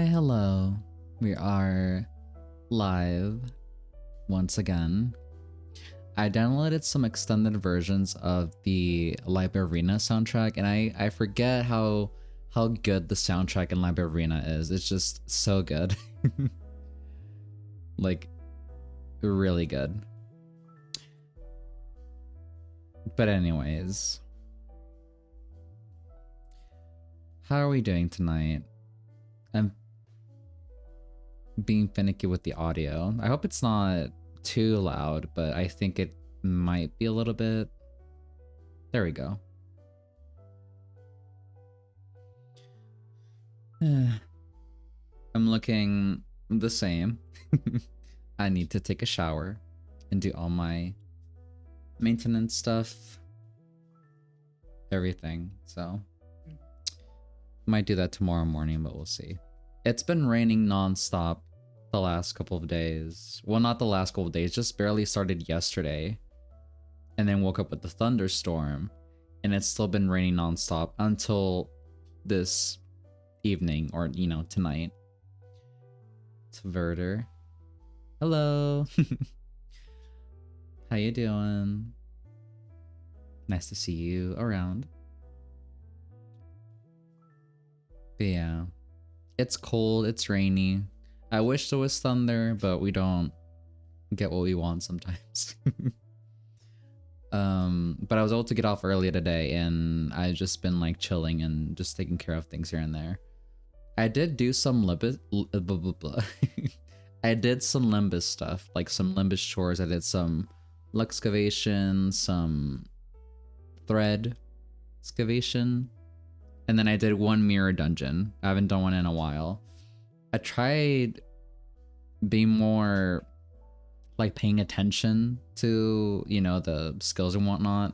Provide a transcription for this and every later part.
Hi, hello. We are live once again. I downloaded some extended versions of the Live Arena soundtrack, and I forget how good the soundtrack in Live Arena is. It's just so good. Like, really good. But anyways, how are we doing tonight? I'm being finicky with the audio. I hope it's not too loud, but I think it might be a little bit. There we go. I'm looking the same. I need to take a shower and do all my maintenance stuff, everything. So might do that tomorrow morning, but we'll see. It's been raining non-stop the last couple of days. Well, not the last couple of days, just barely started yesterday. And then woke up with the thunderstorm. And it's still been raining non-stop until this evening, or, you know, tonight. It's Verter. Hello. How you doing? Nice to see you around. But yeah, it's cold, it's rainy. I wish there was thunder, but we don't get what we want sometimes. But I was able to get off early today, and I've just been like chilling and just taking care of things here and there. I did do some Limbus, I did some Limbus stuff, like some Limbus chores. I did some Luxcavation, some thread excavation, and then I did one mirror dungeon. I haven't done one in a while. I tried being more like paying attention to, you know, the skills and whatnot.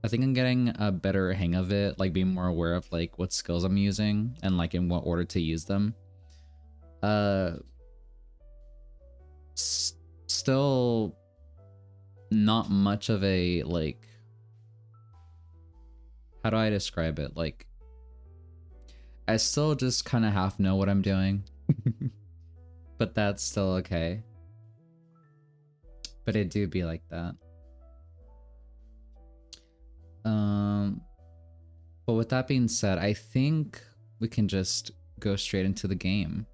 I think I'm getting a better hang of it, like being more aware of like what skills I'm using and like in what order to use them. Still not much of a, like, how do I describe it? Like, I still just kind of half know what I'm doing. But that's still okay. But it do be like that. But with that being said, I think we can just go straight into the game.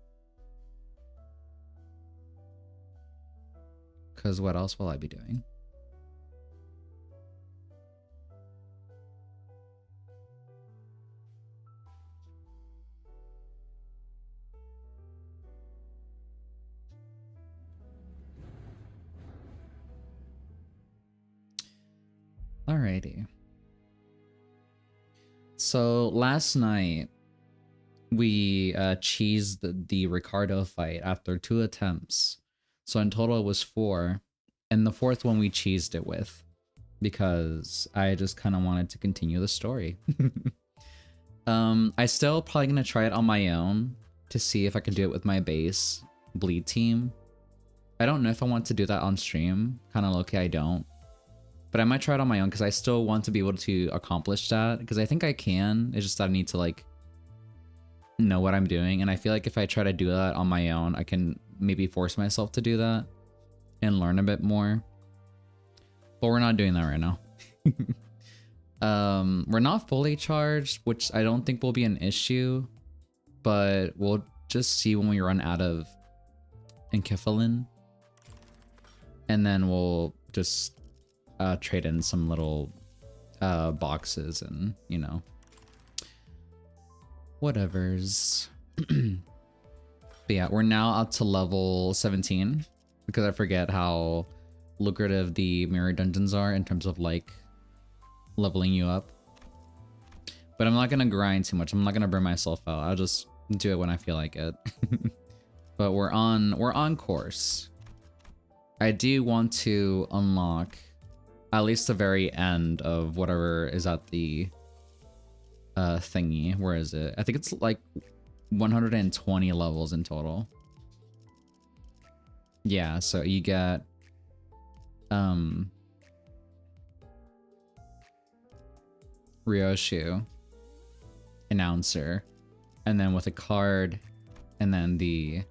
Because what else will I be doing? Alrighty. So last night we cheesed the Ricardo fight after 2 attempts. So in total it was 4, and the 4th one we cheesed it with because I just kind of wanted to continue the story. I still probably gonna try it on my own to see if I can do it with my base bleed team. I don't know if I want to do that on stream. Kind of low-key I don't. But I might try it on my own because I still want to be able to accomplish that, because I think I can. It's just that I need to like know what I'm doing, and I feel like if I try to do that on my own, I can maybe force myself to do that and learn a bit more. But we're not doing that right now. We're not fully charged, which I don't think will be an issue, but we'll just see when we run out of enkephalin, and then we'll just trade in some little boxes and, you know, whatevers. But yeah, we're now up to level 17 because I forget how lucrative the mirror dungeons are in terms of like leveling you up. But I'm not gonna grind too much. I'm not gonna burn myself out. I'll just do it when I feel like it. But we're on course. I do want to unlock at least the very end of whatever is at the thingy. Where is it? I think it's like 120 levels in total. Yeah, so you get Ryoshu, announcer, and then with a card and then the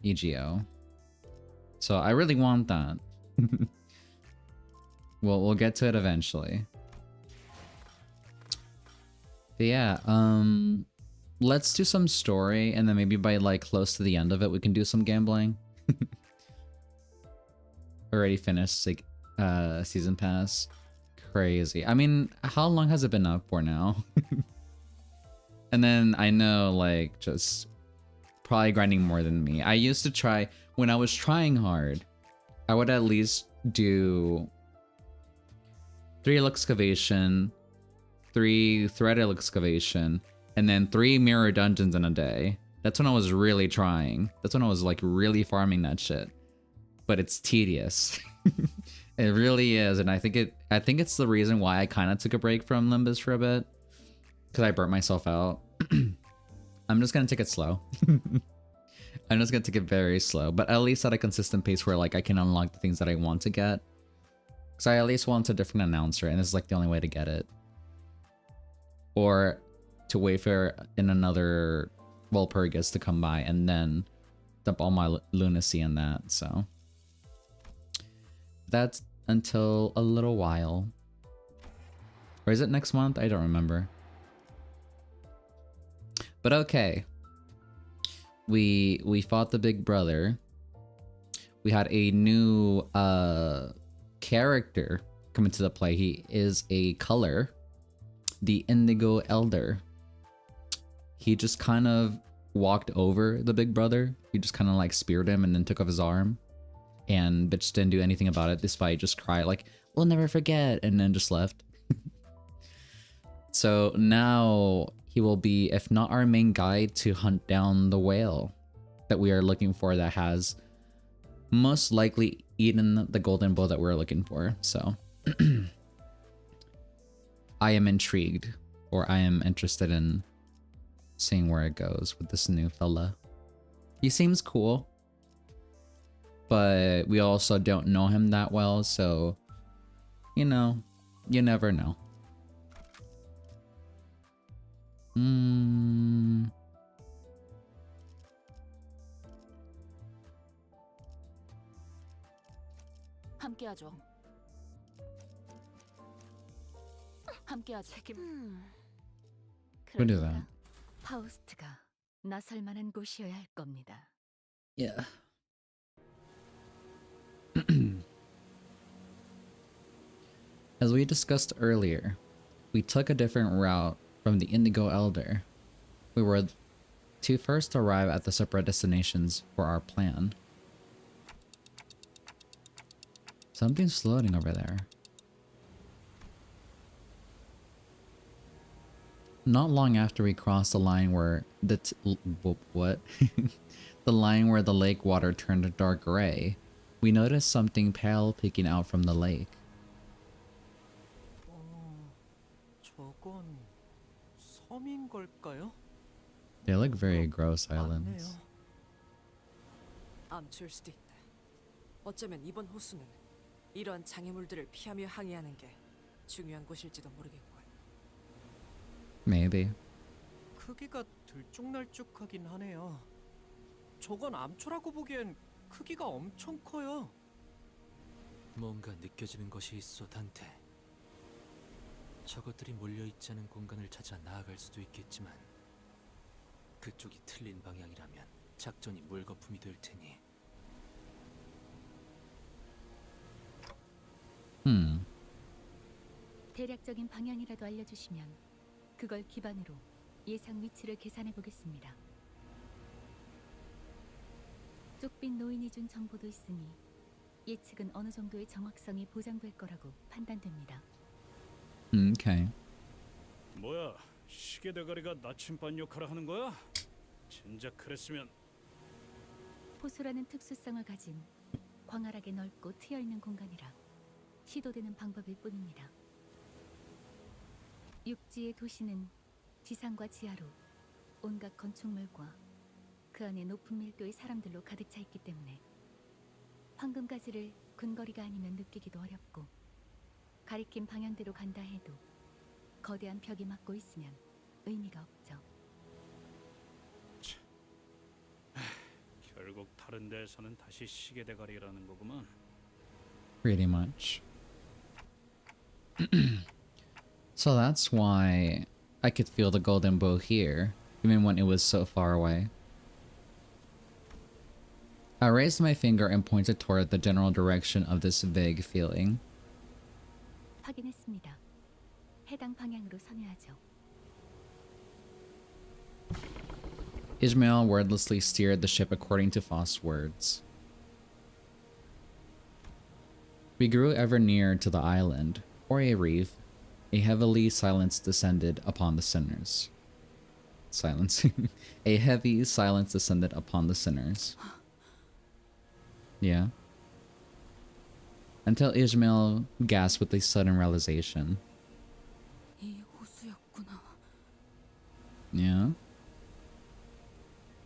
EGO. So I really want that. We'll get to it eventually. But yeah, let's do some story, and then maybe by like close to the end of it, we can do some gambling. Already finished like season pass. Crazy. I mean, how long has it been up for now? And then I know like just probably grinding more than me. I used to try when I was trying hard. I would at least do 3 excavation, 3 threaded excavation, and then 3 mirror dungeons in a day. That's when I was really trying. That's when I was like really farming that shit. But it's tedious. It really is, and I think it's the reason why I kind of took a break from Limbus for a bit, because I burnt myself out. I'm just gonna take it slow. I'm just gonna take it very slow, but at least at a consistent pace where like I can unlock the things that I want to get. Because I at least want a different announcer, and this is like the only way to get it. Or to wait for in another Walpurgis to come by and then dump all my lunacy in that, so. That's until a little while. Or is it next month? I don't remember. But okay. We fought the big brother. We had a new character come into the play. He is a color. The Indigo Elder. He just kind of walked over the big brother. He just kind of like speared him and then took off his arm. And bitch didn't do anything about it despite just cry like, we'll never forget, and then just left. So now he will be, if not our main guide, to hunt down the whale that we are looking for, that has most likely eaten the golden bow that we're looking for. So I am intrigued, or I am interested in seeing where it goes with this new fella. He seems cool, but we also don't know him that well, so, you know, you never know. 함께하죠. 함께하죠. Who did that? 파우스트가 나설 만한 곳이어야 할 겁니다. Yeah. As we discussed earlier, we took a different route from the Indigo Elder. We were to first arrive at the separate destinations for our plan. Something's floating over there. Not long after we crossed the line where the the line where the lake water turned dark gray, we noticed something pale peeking out from the lake. 저건 섬인 걸까요? They look very gross islands. 암초일 수도 있다. 어쩌면 이번 호수는 이러한 장애물들을 피하며 항해하는 게 중요한 곳일지도 모르겠군. Maybe. 크기가 들쭉날쭉하긴 하네요. 저건 암초라고 보기엔 크기가 엄청 커요. 뭔가 느껴지는 것이 있어, 단테. 저것들이 몰려있지 않은 공간을 찾아 나아갈 수도 있겠지만 그쪽이 틀린 방향이라면 작전이 물거품이 될 테니. 대략적인 방향이라도 알려주시면 그걸 기반으로 예상 위치를 계산해 보겠습니다. 쪽빈 노인이 준 정보도 있으니 예측은 어느 정도의 정확성이 보장될 거라고 판단됩니다. Okay. 뭐야, 시계 대가리가 나침반 역할을 하는 거야? 진작 그랬으면. 호수라는 특수성을 가진 광활하게 넓고 트여있는 공간이라 시도되는 방법일 뿐입니다. 육지의 도시는 지상과 지하로 온갖 건축물과 그 안에 높은 밀도의 사람들로 가득 차 있기 때문에 황금가지를 근거리가 아니면 느끼기도 어렵고, 가리킨 방향대로 간다 해도 거대한 벽이 막고 있으면 의미가 없죠. 결국 다른 데에서는 다시 시계 대가리라는 거구만. Pretty much. So that's why I could feel the golden bow here, even when it was so far away. I raised my finger and pointed toward the general direction of this vague feeling. 확인했습니다. 해당 방향으로 선회하죠. Ishmael wordlessly steered the ship according to Foss' words. We grew ever nearer to the island, or a reef. A heavily silence descended upon the sinners. Silencing. A heavy silence descended upon the sinners. Yeah. Until Ishmael gasped with a sudden realization. 이 호수였구나. Yeah.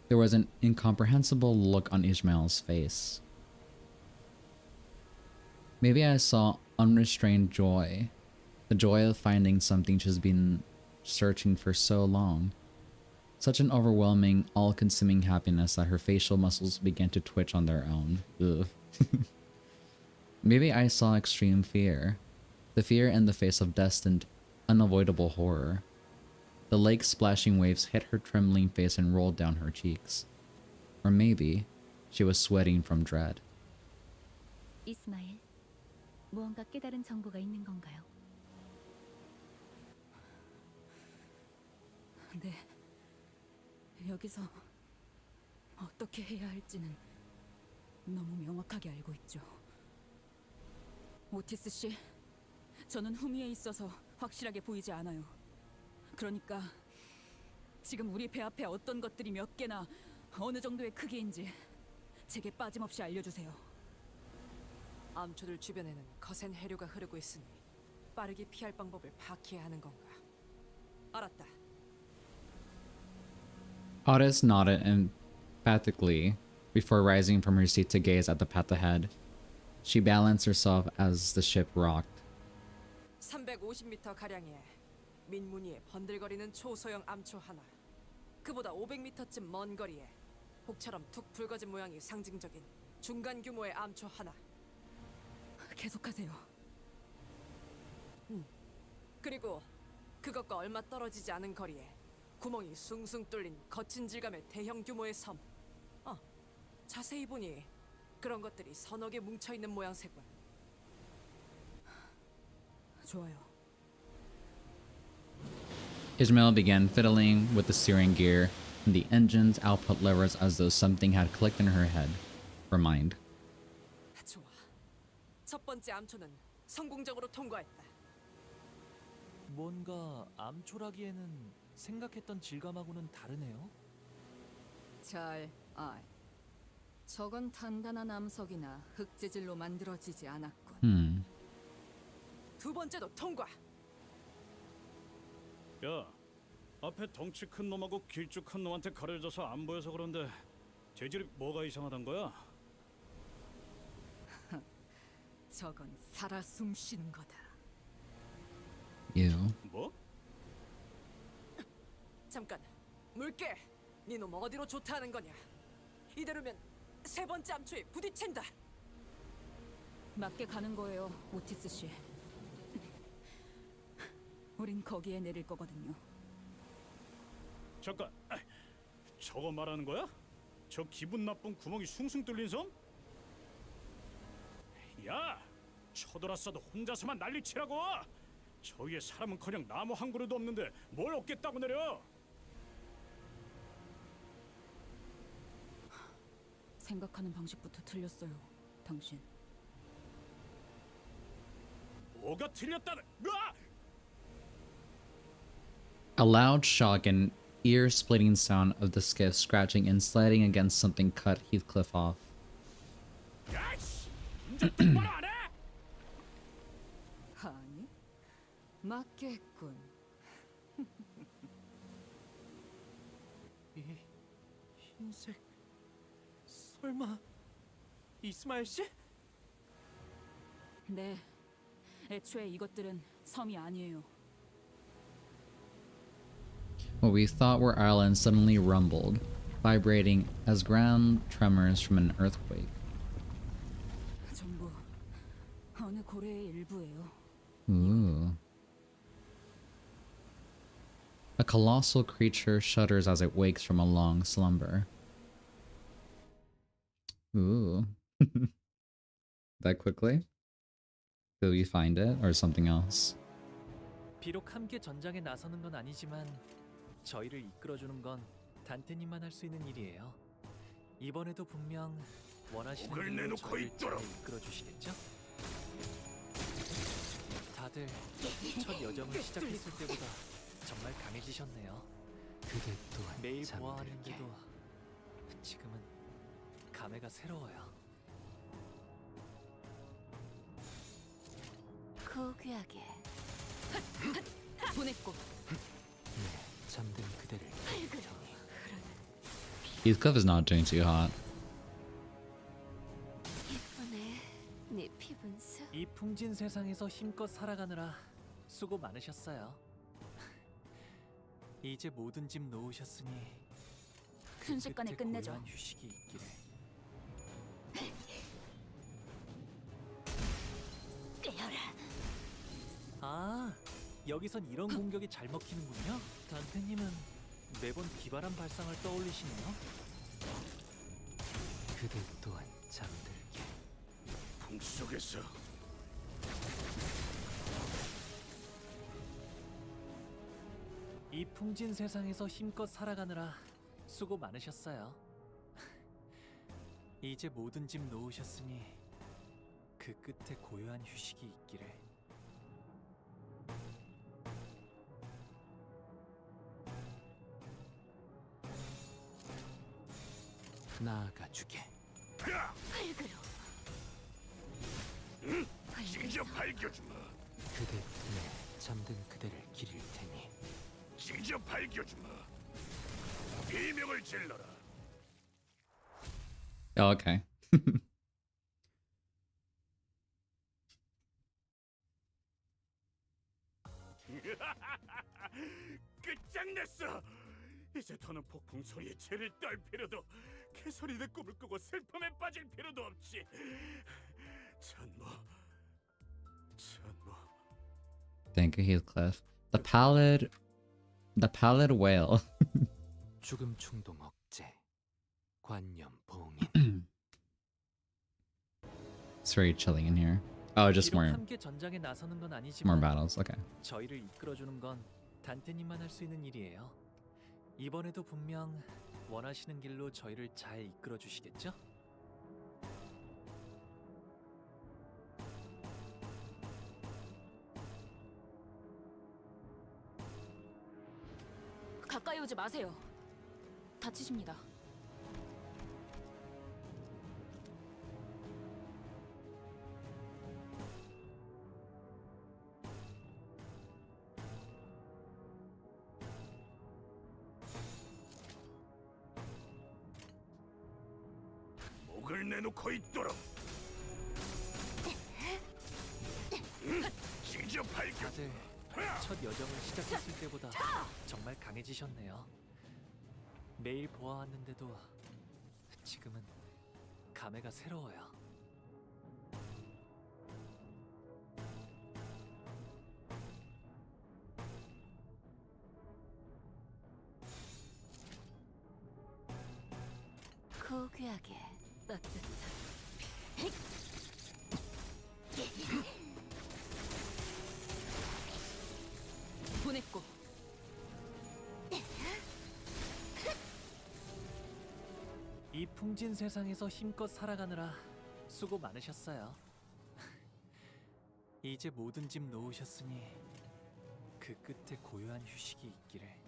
There was an incomprehensible look on Ishmael's face. Maybe I saw unrestrained joy. The joy of finding something she's been searching for so long. Such an overwhelming, all-consuming happiness that her facial muscles began to twitch on their own. Ugh. Maybe I saw extreme fear. The fear in the face of destined, unavoidable horror. The lake's splashing waves hit her trembling face and rolled down her cheeks. Or maybe she was sweating from dread. 이스마일, 무언가 깨달은 정보가 있는 건가요? 네. 여기서 어떻게 해야 할지는 너무 명확하게 알고 있죠. 오티스 씨, 저는 후미에 있어서 확실하게 보이지 않아요. 그러니까 지금 우리 배 앞에 어떤 것들이 몇 개나 어느 정도의 크기인지 제게 빠짐없이 알려주세요. 암초들 주변에는 거센 해류가 흐르고 있으니 빠르게 피할 방법을 파악해야 하는 건가. 알았다. Otis nodded emphatically before rising from her seat to gaze at the path ahead. She balanced herself as the ship rocked. 350m 가량의 민무늬에 번들거리는 초소형 암초 하나. 그보다 500m쯤 먼 거리에 혹처럼 툭 붉어진 모양이 상징적인 중간 규모의 암초 하나. 계속하세요. 그리고 그것과 얼마 떨어지지 않은 거리에 구멍이 숭숭 뚫린 거친 질감의 대형 규모의 섬. 자세히 보니 그런 것들이 서너 개 뭉쳐 있는 모양새군. 좋아요. Ishmael began fiddling with the steering gear and the engine's output levers as though something had clicked in her head. Her mind. 좋아. 첫 번째 암초는 성공적으로 통과했다. 뭔가 암초라기에는 생각했던 질감하고는 다르네요. 잘 알. 저건 단단한 암석이나 흙재질로 만들어지지 않았군. 두 번째도 통과. 야, 앞에 덩치 큰 놈하고 길쭉한 놈한테 가려져서 안 보여서 그런데 재질이 뭐가 이상하단 거야? 저건 살아 숨쉬는 거다. Ew. 뭐? 잠깐. 물개. 니놈 어디로 좋다는 거냐? 이대로면 세 번째 암초에 부딪힌다. 맞게 가는 거예요, 오티스 씨. 우린 거기에 내릴 거거든요. 잠깐, 저거 말하는 거야? 저 기분 나쁜 구멍이 숭숭 뚫린 섬? 야, 쳐들었어도 혼자서만 난리치라고! 저 위에 사람은커녕 나무 한 그루도 없는데 뭘 얻겠다고 내려? 생각하는 방식부터 틀렸어요, 당신. 뭐가 틀렸다는? 으아! A loud shock and ear-splitting sound of the skiff scratching and sliding against something cut Heathcliff off. 야이씨! 이제 똑바로 안 해? 아니, 맞겠군. 이 흰색 설마 이스마일 씨? 네. 애초에 이것들은 섬이 아니에요. What we thought were islands suddenly rumbled. vibrating as ground tremors from an earthquake. 전부 어느 고래의 일부예요. Ooh. A colossal creature shudders as it wakes from a long slumber. Ooh. That quickly? Did we find it or something else? 비록 함께 전장에 나서는 건 아니지만 저희를 이끌어주는 건 단테님만 할 수 있는 일이에요. 이번에도 분명 원하시는 목을 길로 내놓고 저희를 잘 있도록. 이끌어주시겠죠? 다들 첫 여정을 시작했을 때보다 정말 강해지셨네요. 그대 또한 매일 잠들게. 보아왔는데도 지금은 감회가 새로워요. 고귀하게 보냈고 네, 잠든 그대를 기릴 테니 Heathcliff is not doing too hot. 예쁘네 네 피분수. 이 풍진 세상에서 힘껏 살아가느라 수고 많으셨어요. 이제 모든 짐 놓으셨으니 그 순식간에 끝에 끝내죠. 고요한 휴식이 있기를. 깨어라. 아, 여기선 이런 공격이 잘 먹히는군요. 단테님은 매번 기발한 발상을 떠올리시네요. 그대 또한 잠들게. 풍속에서 이 풍진 세상에서 힘껏 살아가느라 수고 많으셨어요. 이제 모든 짐 놓으셨으니 그 끝에 고요한 휴식이 있기를. 나아가 주게. 활그로. 징저 밝혀주마. 그대 네, 잠든 그대를 기릴 테니 징저 밝혀주마. 비명을 질러라. Oh, okay. 끝장냈어. 이제 더는 폭풍 소리에 죄를 떨 필요도, 개소리는 꿈을 꾸고 슬픔에 빠질 필요도 없지. 천모. Thank you, Heathcliff. The pallid whale. 죽음 충동 억제. 관념 봉인. It's very chilling in here. Oh, just 비록 more 함께 전장에 나서는 건 more 아니지만 battles. Okay. 저희를 이끌어주는 건 단테님만 할 수 있는 일이에요. 이번에도 분명 원하시는 길로 저희를 잘 이끌어주시겠죠? 가까이 오지 마세요. 다치십니다. 목을 내놓고 있도록. 징저 밝혀. 다들 첫 여정을 시작했을 때보다 정말 강해지셨네요. 매일 보아왔는데도 지금은 감회가 새로워요. 고귀하게 따뜻한. 보냈고 이 풍진 세상에서 힘껏 살아가느라 수고 많으셨어요. 이제 모든 짐 놓으셨으니 그 끝에 고요한 휴식이 있기를.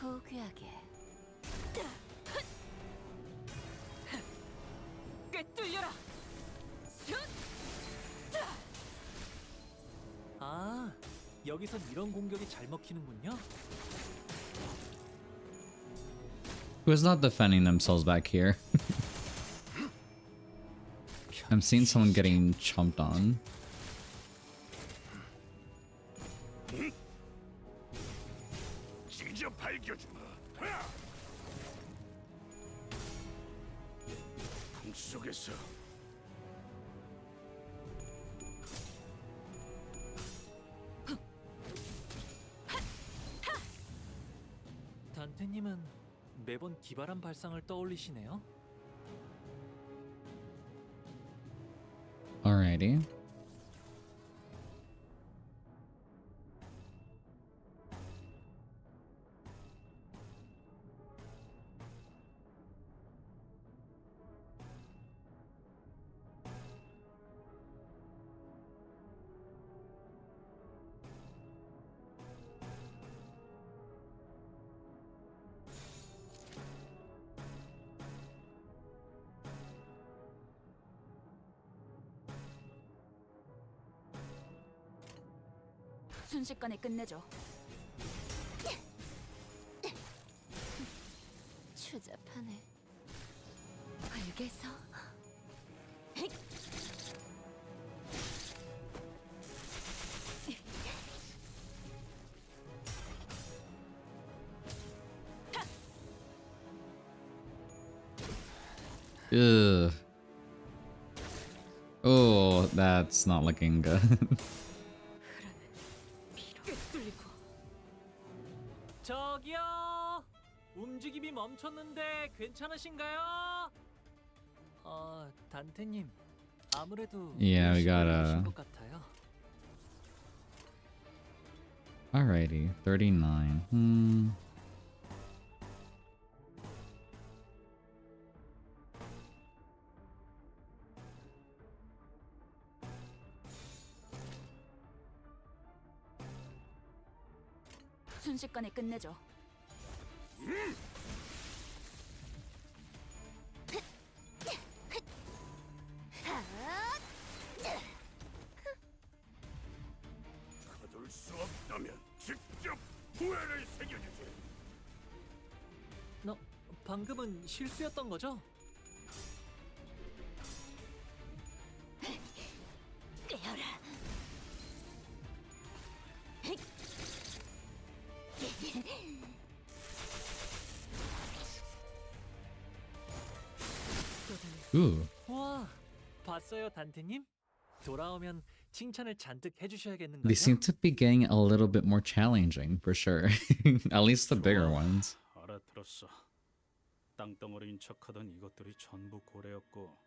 고귀하게. 꿰뚫려라. 여기선 이런 공격이 잘 먹히는군요. Who's not defending themselves back here? I'm seeing someone getting chomped on. 찢어 발겨주마. 풍 속에서 단테님은 매번 기발한 발상을 떠올리시네요. Alrighty. 순식간에 끝내죠. 추잡하네. 알겠어. Ugh. Oh, that's not looking good. 저기요. 움직임이 멈췄는데 괜찮으신가요? 단테님. 아무래도 Yeah, we 의심을 gotta- 하신 것 같아요. Alrighty, 39. 순식간에 끝내죠. 거둘 수 없다면 직접 후회를 새겨주지. 너 방금은 실수였던 거죠? 깨어라. Ooh. 와, 봤어요, 단테님? 돌아오면 칭찬을 잔뜩 해주셔야겠는걸요? They seem to be getting a little bit more challenging, for sure. At least the bigger ones. 알아들었어. 땅덩어리인 척하던 이것들이 전부 고래였고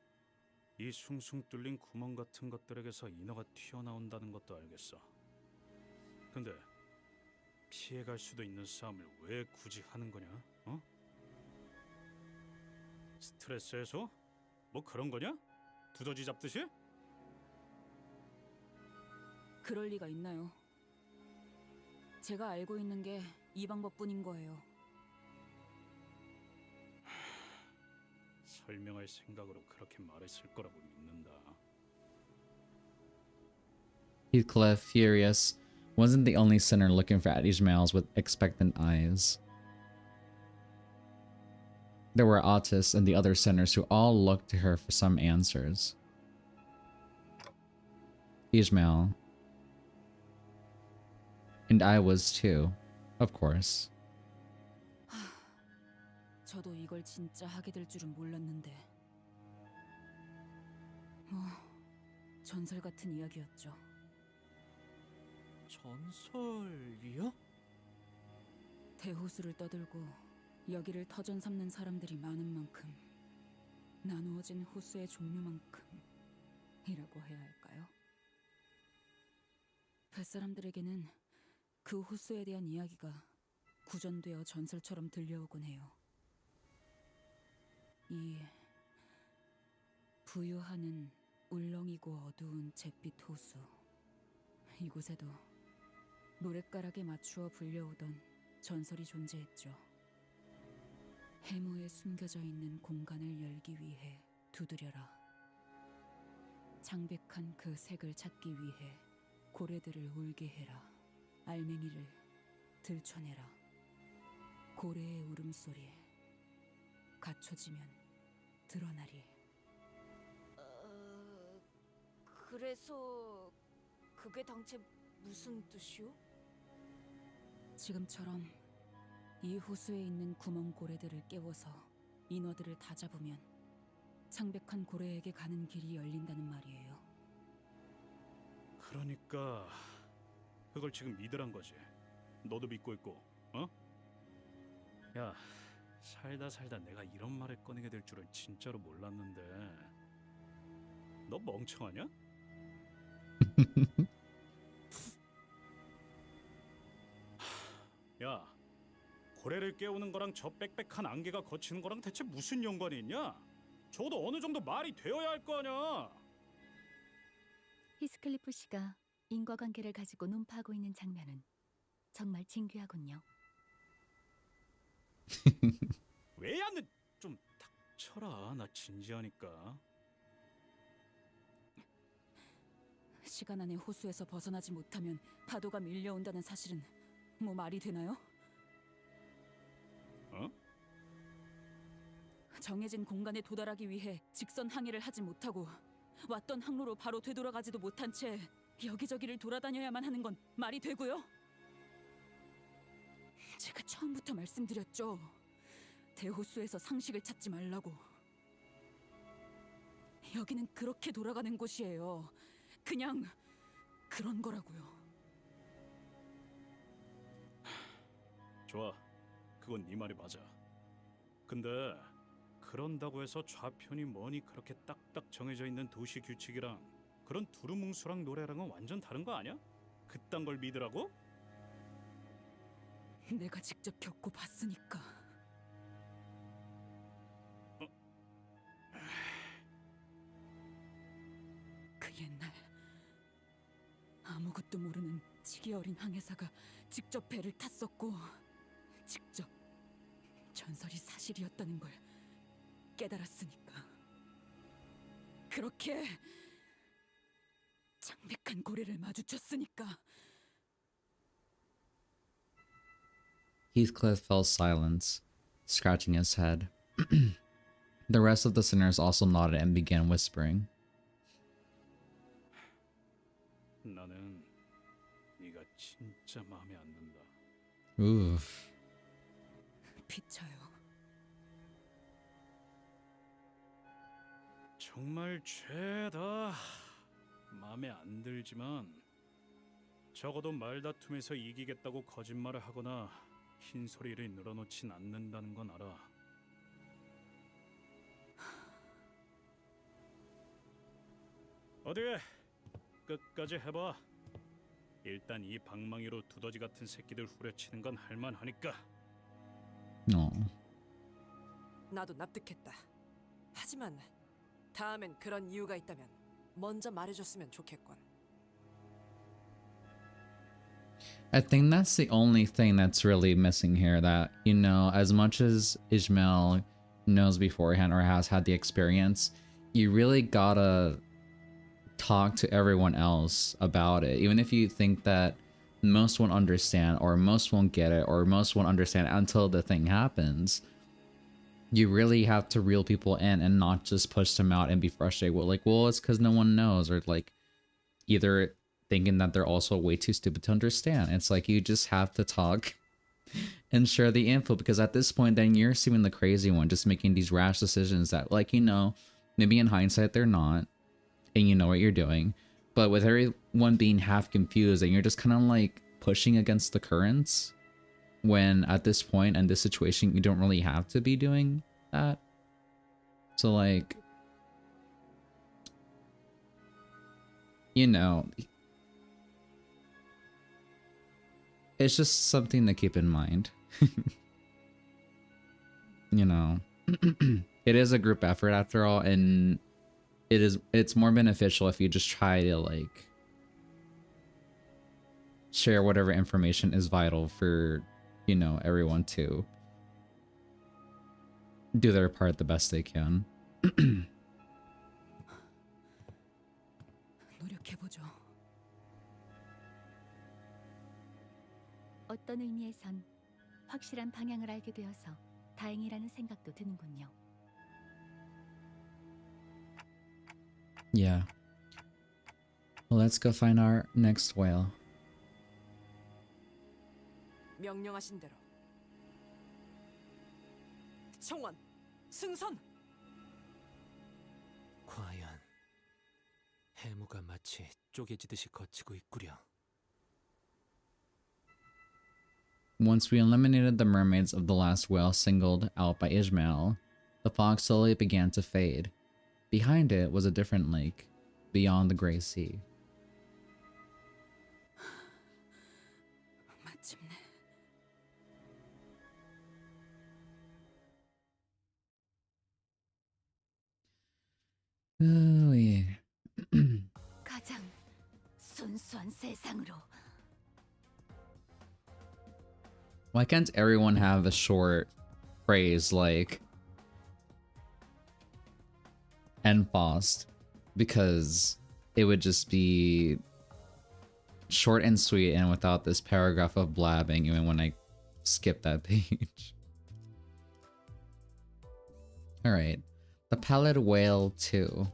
이 숭숭 뚫린 구멍 같은 것들에게서 인어가 튀어나온다는 것도 알겠어. 근데 피해갈 수도 있는 싸움을 왜 굳이 하는 거냐? 어? 스트레스 해소? 뭐 그런 거냐? 두더지 잡듯이? 그럴 리가 있나요? 제가 알고 있는 게 이 방법뿐인 거예요. 설명할 생각으로 그렇게 말했을 거라고 믿는다. Heathcliff, furious, wasn't the only sinner looking for Ishmaels with expectant eyes. There were Otis and the other sinners who all looked to her for some answers. Ishmael. And I was too, of course. 저도 이걸 진짜 하게 될 줄은 몰랐는데. 전설 같은 이야기였죠. 전설이요? 대호수를 떠들고 여기를 터전 삼는 사람들이 많은 만큼 나누어진 호수의 종류만큼이라고 해야 할까요? 뱃사람들에게는 그 호수에 대한 이야기가 구전되어 전설처럼 들려오곤 해요. 이 부유하는 울렁이고 어두운 잿빛 호수, 이곳에도 노랫가락에 맞추어 불려오던 전설이 존재했죠. 해무에 숨겨져 있는 공간을 열기 위해 두드려라. 창백한 그 색을 찾기 위해 고래들을 울게 해라. 알맹이를 들춰내라. 고래의 울음소리 갖춰지면 드러나리. 그래서 그게 당최 무슨 뜻이오? 지금처럼 이 호수에 있는 구멍 고래들을 깨워서 인어들을 다 잡으면 창백한 고래에게 가는 길이 열린다는 말이에요. 그러니까 그걸 지금 믿으란 거지. 너도 믿고 있고, 어? 야, 살다 내가 이런 말을 꺼내게 될 줄은 진짜로 몰랐는데. 너 멍청하냐? 야, 고래를 깨우는 거랑 저 빽빽한 안개가 거치는 거랑 대체 무슨 연관이 있냐? 적어도 어느 정도 말이 되어야 할 거 아니야. 히스클리프 씨가 인과관계를 가지고 논파하고 있는 장면은 정말 진귀하군요. 왜야, 좀 닥쳐라. 나 진지하니까. 시간 안에 호수에서 벗어나지 못하면 파도가 밀려온다는 사실은 뭐 말이 되나요? 어? 정해진 공간에 도달하기 위해 직선 항해를 하지 못하고 왔던 항로로 바로 되돌아가지도 못한 채 여기저기를 돌아다녀야만 하는 건 말이 되고요? 제가 처음부터 말씀드렸죠. 대호수에서 상식을 찾지 말라고. 여기는 그렇게 돌아가는 곳이에요. 그냥 그런 거라고요. 좋아, 그건 네 말이 맞아. 근데 그런다고 해서 좌편이 뭐니 그렇게 딱딱 정해져 있는 도시 규칙이랑 그런 두루뭉술한 노래랑은 완전 다른 거 아니야? 그딴 걸 믿으라고? 내가 직접 겪고 봤으니까. 그 옛날 아무것도 모르는 치기 어린 항해사가 직접 배를 탔었고 직접 전설이 사실이었다는 걸 깨달았으니까. 그렇게 창백한 고래를 마주쳤으니까. Heathcliff fell silent, scratching his head. The rest of the sinners also nodded and began whispering. 나는 네가 진짜 마음에 안 든다. Oof. 피차요. 정말 죄다 마음에 안 들지만 적어도 말다툼에서 이기겠다고 거짓말을 하거나 흰소리를 늘어놓진 않는다는 건 알아. 어디 끝까지 해봐. 일단 이 방망이로 두더지 같은 새끼들 후려치는 건 할만하니까. No. 나도 납득했다. 하지만 다음엔 그런 이유가 있다면 먼저 말해줬으면 좋겠군. I think that's the only thing that's really missing here, that, you know, as much as Ishmael knows beforehand or has had the experience, you really gotta talk to everyone else about it. Even if you think that most won't understand or most won't get it or most won't understand until the thing happens, you really have to reel people in and not just push them out and be frustrated with like, well, it's because no one knows, or like either thinking that they're also way too stupid to understand. It's like you just have to talk and share the info, because at this point then you're seeming the crazy one, just making these rash decisions that, like, you know, maybe in hindsight they're not, and you know what you're doing, but with everyone being half confused and you're just kind of like pushing against the currents, when at this point in this situation you don't really have to be doing that. So like, you know, it's just something to keep in mind. You know, it is a group effort after all, and it's more beneficial if you just try to like share whatever information is vital for, you know, everyone to do their part the best they can. 노력해보죠. 어떤 의미에선 확실한 방향을 알게 되어서 다행이라는 생각도 드는군요. Yeah. Well, let's go find our next whale. 명령하신 대로. 청원, 승선. 과연 해무가 마치 쪼개지듯이 거치고 있구려. Once we eliminated the mermaids of the last whale singled out by Ishmael, the fog slowly began to fade. Behind it was a different lake, beyond the gray sea. 마침내 Oh, yeah. 가장 순수한 세상으로. Why can't everyone have a short phrase like "Enfost"? Because it would just be short and sweet and without this paragraph of blabbing even when I skip that page. Alright. The Pallid Whale 2.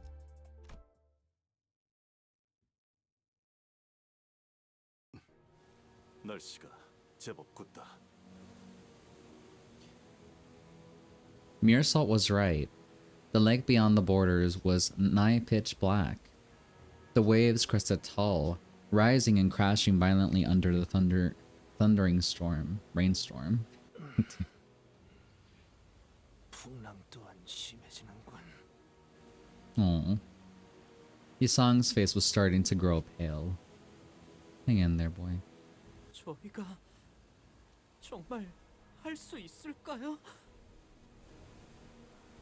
날씨가 제법 굳다. Mearsalt was right. The lake beyond the borders was nigh pitch black. The waves crested tall, rising and crashing violently under the thundering rainstorm. 풍랑 또한 심해지는군. Oh. Yisang's face was starting to grow pale. Hang in there, boy. 저희가 정말 할 수 있을까요?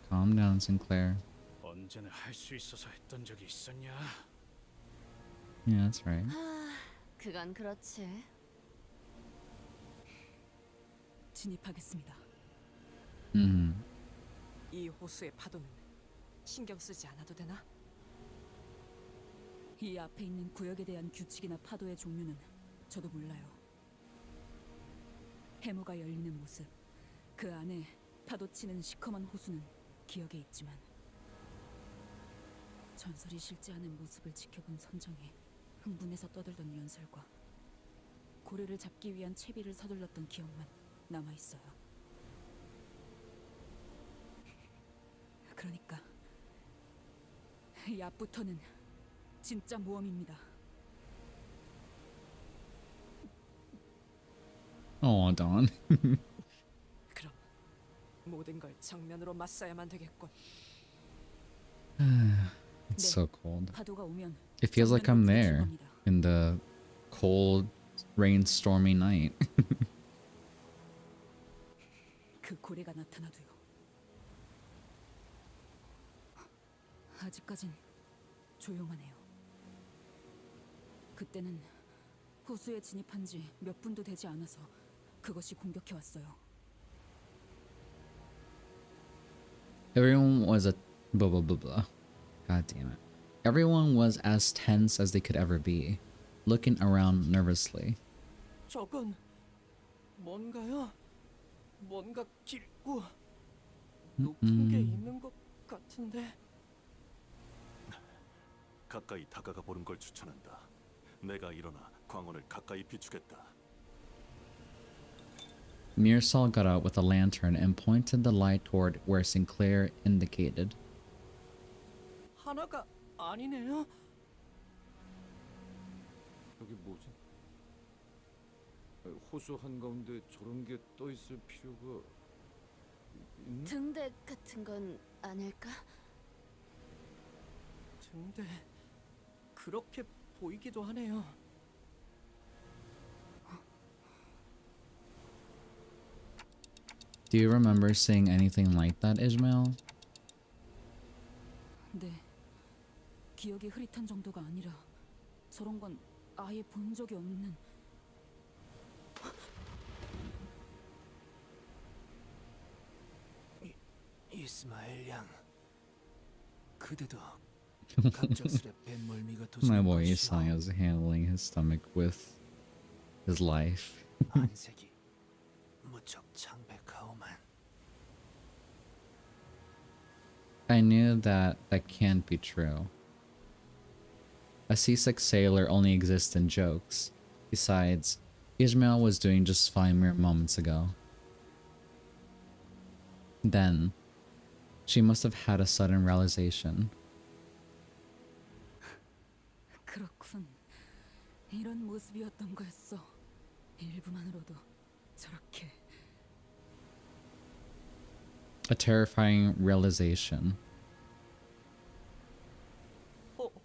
Calm down, Sinclair. 언제나 할 수 있어서 했던 적이 있었냐? Yeah, that's right. 그건 그렇지. 진입하겠습니다. Mm-hmm. 이 호수의 파도는 신경 쓰지 않아도 되나? 이 앞에 있는 구역에 대한 규칙이나 파도의 종류는 저도 몰라요. 해무가 열리는 모습, 그 안에 파도치는 시커먼 호수는 기억에 있지만 전설이 실제하는 모습을 지켜본 선정이 흥분해서 떠들던 연설과 고래를 잡기 위한 채비를 서둘렀던 기억만 남아있어요. 그러니까 이 앞부터는 진짜 모험입니다. Oh, Dawn. 그럼 모든 걸 정면으로 맞서야만 되겠군. It's so cold. 파도가 오면 It feels like I'm 정면으로 부딪힐 there 겁니다. in the cold, rain-stormy night. 그 고래가 나타나도요. 아직까진 조용하네요. 그때는 호수에 진입한 지 몇 분도 되지 않아서 그것이 공격해 왔어요. Everyone was a blah blah blah blah. God damn it. Everyone was as tense as they could ever be, looking around nervously. 저건 뭔가요? 뭔가 길고 Mm-mm. 높은 게 있는 것 같은데. 가까이 다가가 보는 걸 추천한다. 내가 일어나 광원을 가까이 비추겠다. Mearsal got out with a lantern and pointed the light toward where Sinclair indicated. 하나가 아니네요. 여기 뭐지? 호수 한가운데 저런 게 떠 있을 필요가 있나? 등대 같은 건 아닐까? 근데 그렇게 보이기도 하네요. Do you remember seeing anything like that, Ishmael? 네. 기억이 흐릿한 정도가 아니라 저런 건 아예 본 적이 없는. 이스마엘 양, 그대도 갑작스레 뱃멀미가 My 도지는 boy 것이오. Isai is handling his stomach with his life. 안색이 무척 창백하오만. I knew that can't be true. A seasick sailor only exists in jokes. Besides, Ishmael was doing just fine mere moments ago. Then, she must have had a sudden realization. 그렇군. 이런 모습이었던 거였어. 일부만으로도 저렇게. A terrifying realization.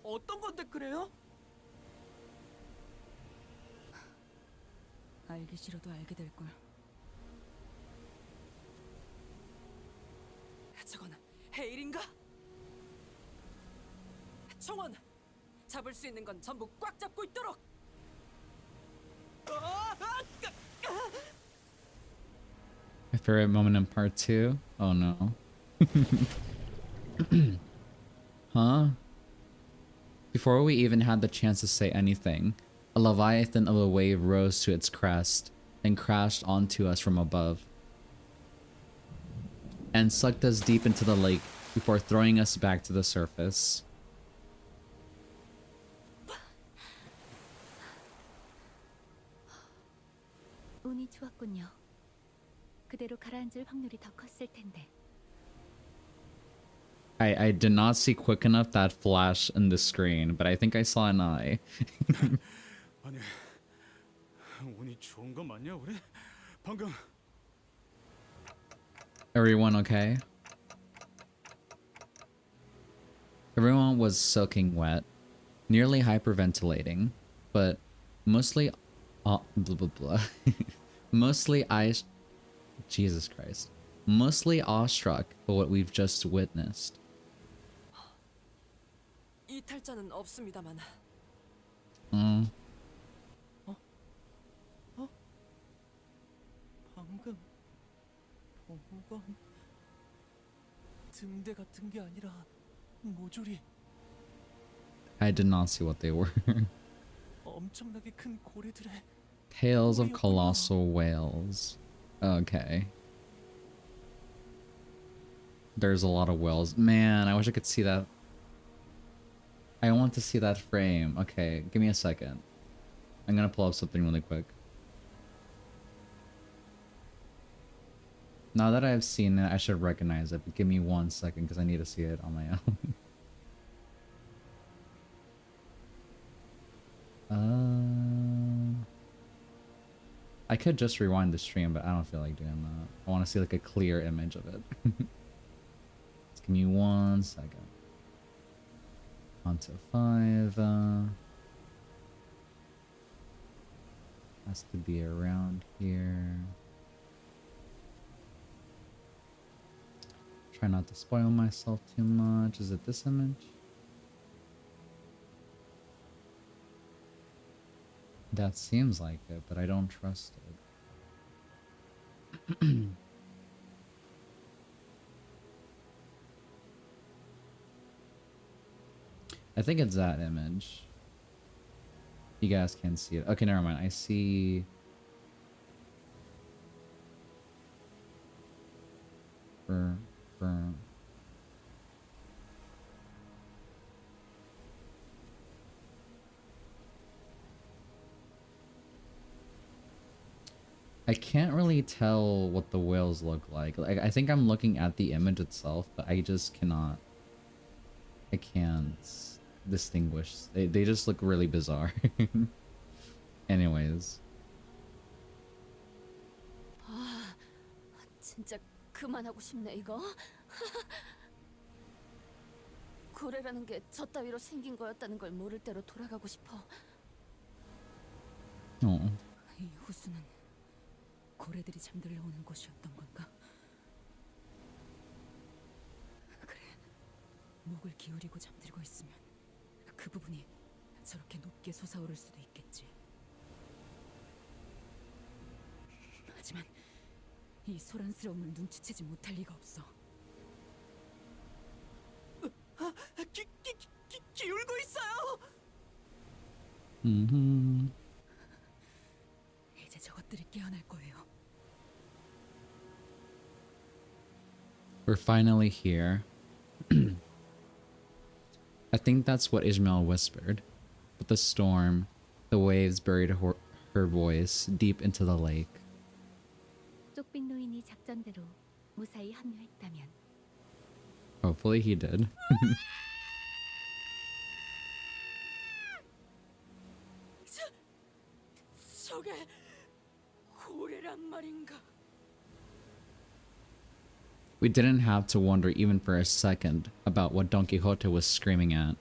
어떤 건데 그래요? 알기 싫어도 알게 될 걸. 저건 헤일인가? 청원! 잡을 수 있는 건 전부 꽉 잡고 있도록! My favorite moment in part 2? Oh no. Huh? Before we even had the chance to say anything, a leviathan of a wave rose to its crest and crashed onto us from above, and sucked us deep into the lake before throwing us back to the surface. 운이 좋았군요. 그대로 가라앉을 확률이 더 컸을 텐데. I did not see quick enough that flash in the screen, but I think I saw an eye. 아니, 운이 좋은 거 맞냐 우리? 방금 Everyone okay? Everyone was soaking wet, nearly hyperventilating, but mostly blah blah blah. Mostly Jesus Christ. Mostly awestruck by what we've just witnessed. 이탈자는 없습니다만 방금 본 건 등대 같은 게 아니라 모조리 I did not see what they were. 엄청나게 큰 고래들의 Tales of colossal whales. Okay. There's a lot of whales. Man, I wish I could see that. I want to see that frame. Okay, give me a second. I'm gonna pull up something really quick. Now that I've seen it, I should recognize it, but give me 1 second because I need to see it on my own. I could just rewind the stream, but I don't feel like doing that. I want to see like a clear image of it. Just give me 1 second. Onto 5. Has to be around here. Try not to spoil myself too much. Is it this image? That seems like it, but I don't trust it. I think it's that image. You guys can't see it. Okay, never mind. I see... I can't really tell what the whales look like. I think I'm looking at the image itself, but I just cannot... I can't distinguish. They just look really bizarre. Anyways. 아, 진짜 그만하고 싶네 이거. 고래라는 게 저 따위로 생긴 거였다는 걸 모를 대로 돌아가고 싶어. 이 호수는 고래들이 잠들러 오는 곳이었던 건가? 그래, 목을 기울이고 잠들고 있으면 그 부분이 저렇게 높게 솟아오를 수도 있겠지. 하지만 이 소란스러움을 눈치채지 못할 리가 없어. 기울고 있어요. 이제 저것 것들이 깨어날 거예요. We're finally here. I think that's what Ishmael whispered. But the storm, the waves buried her voice deep into the lake. 쪽빛 노인이 작전대로 무사히 합류했다면 Hopefully he did. 저게 고래란 말인가? We didn't have to wonder even for a second about what Don Quixote was screaming at.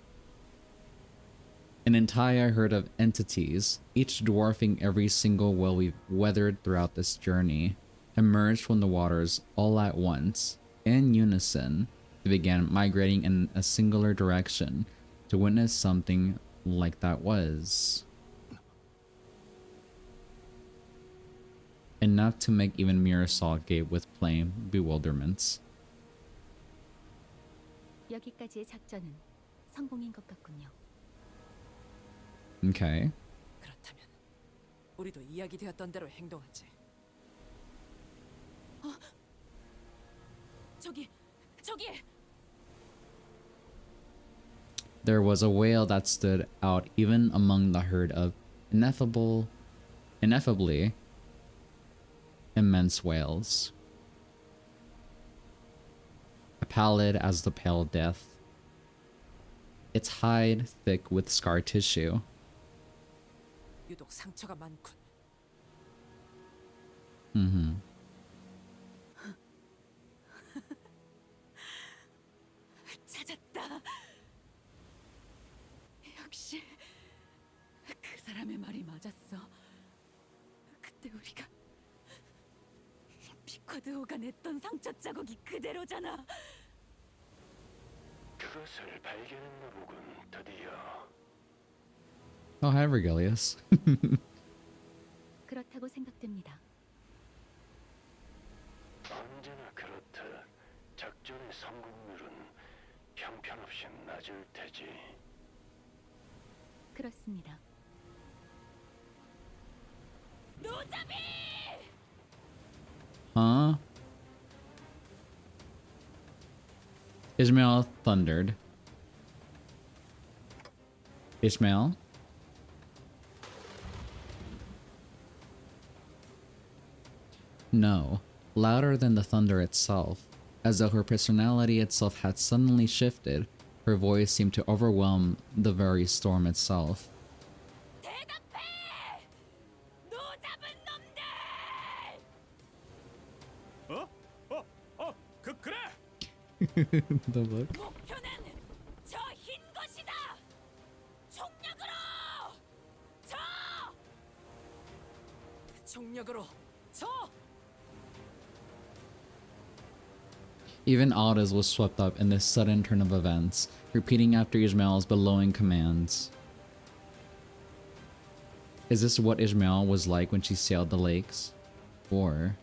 An entire herd of entities, each dwarfing every single whale we've weathered throughout this journey, emerged from the waters all at once, in unison. They began migrating in a singular direction to witness something like that was enough to make even Mirasol gape with plain bewilderments. 여기까지의 작전은 성공인 것 같군요. Okay. 그렇다면 우리도 이야기되었던 대로 행동하지. 저기 There was a whale that stood out even among the herd of ineffably immense whales. Pallid as the pale death, its hide thick with scar tissue. 유독 상처가 많군. 찾았다. 역시 그 사람의 말이 맞았어. 그때 우리가 피커드호가 냈던 상처 자국이 그대로잖아. 그것을 발견했나 보군, 드디어. Oh, hi, Vergilius. 그렇다고 생각됩니다. 언제나 그렇듯 작전의 성공률은 형편없이 낮을 테지. 그렇습니다. 노자비! Huh? Ishmael thundered. Ishmael? No, louder than the thunder itself, as though her personality itself had suddenly shifted. Her voice seemed to overwhelm the very storm itself. 대답해! 노잡은 놈들! 그래. The look. 목표는 저 흰 것이다. 총력으로! 총력으로 저! Even Aldous was swept up in this sudden turn of events, repeating after Ishmael's bellowing commands. Is this what Ishmael was like when she sailed the lakes? Or...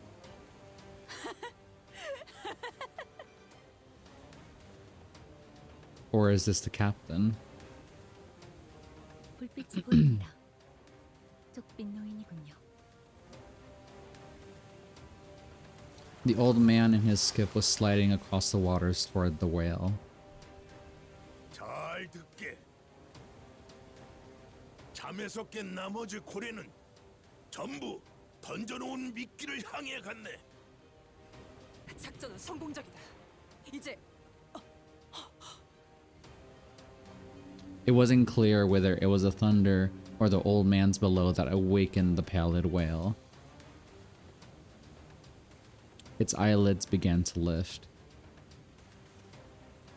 or is this the captain? 불빛이 보입니다. 쪽빛 노인이군요. The old man in his skiff was sliding across the waters toward the whale. 잘 듣게. 잠에서 깬 나머지 고래는 전부 던져놓은 미끼를 향해 갔네. 작전은 성공적이다. 이제 It wasn't clear whether it was the thunder or the old man's bellow that awakened the pallid whale. Its eyelids began to lift.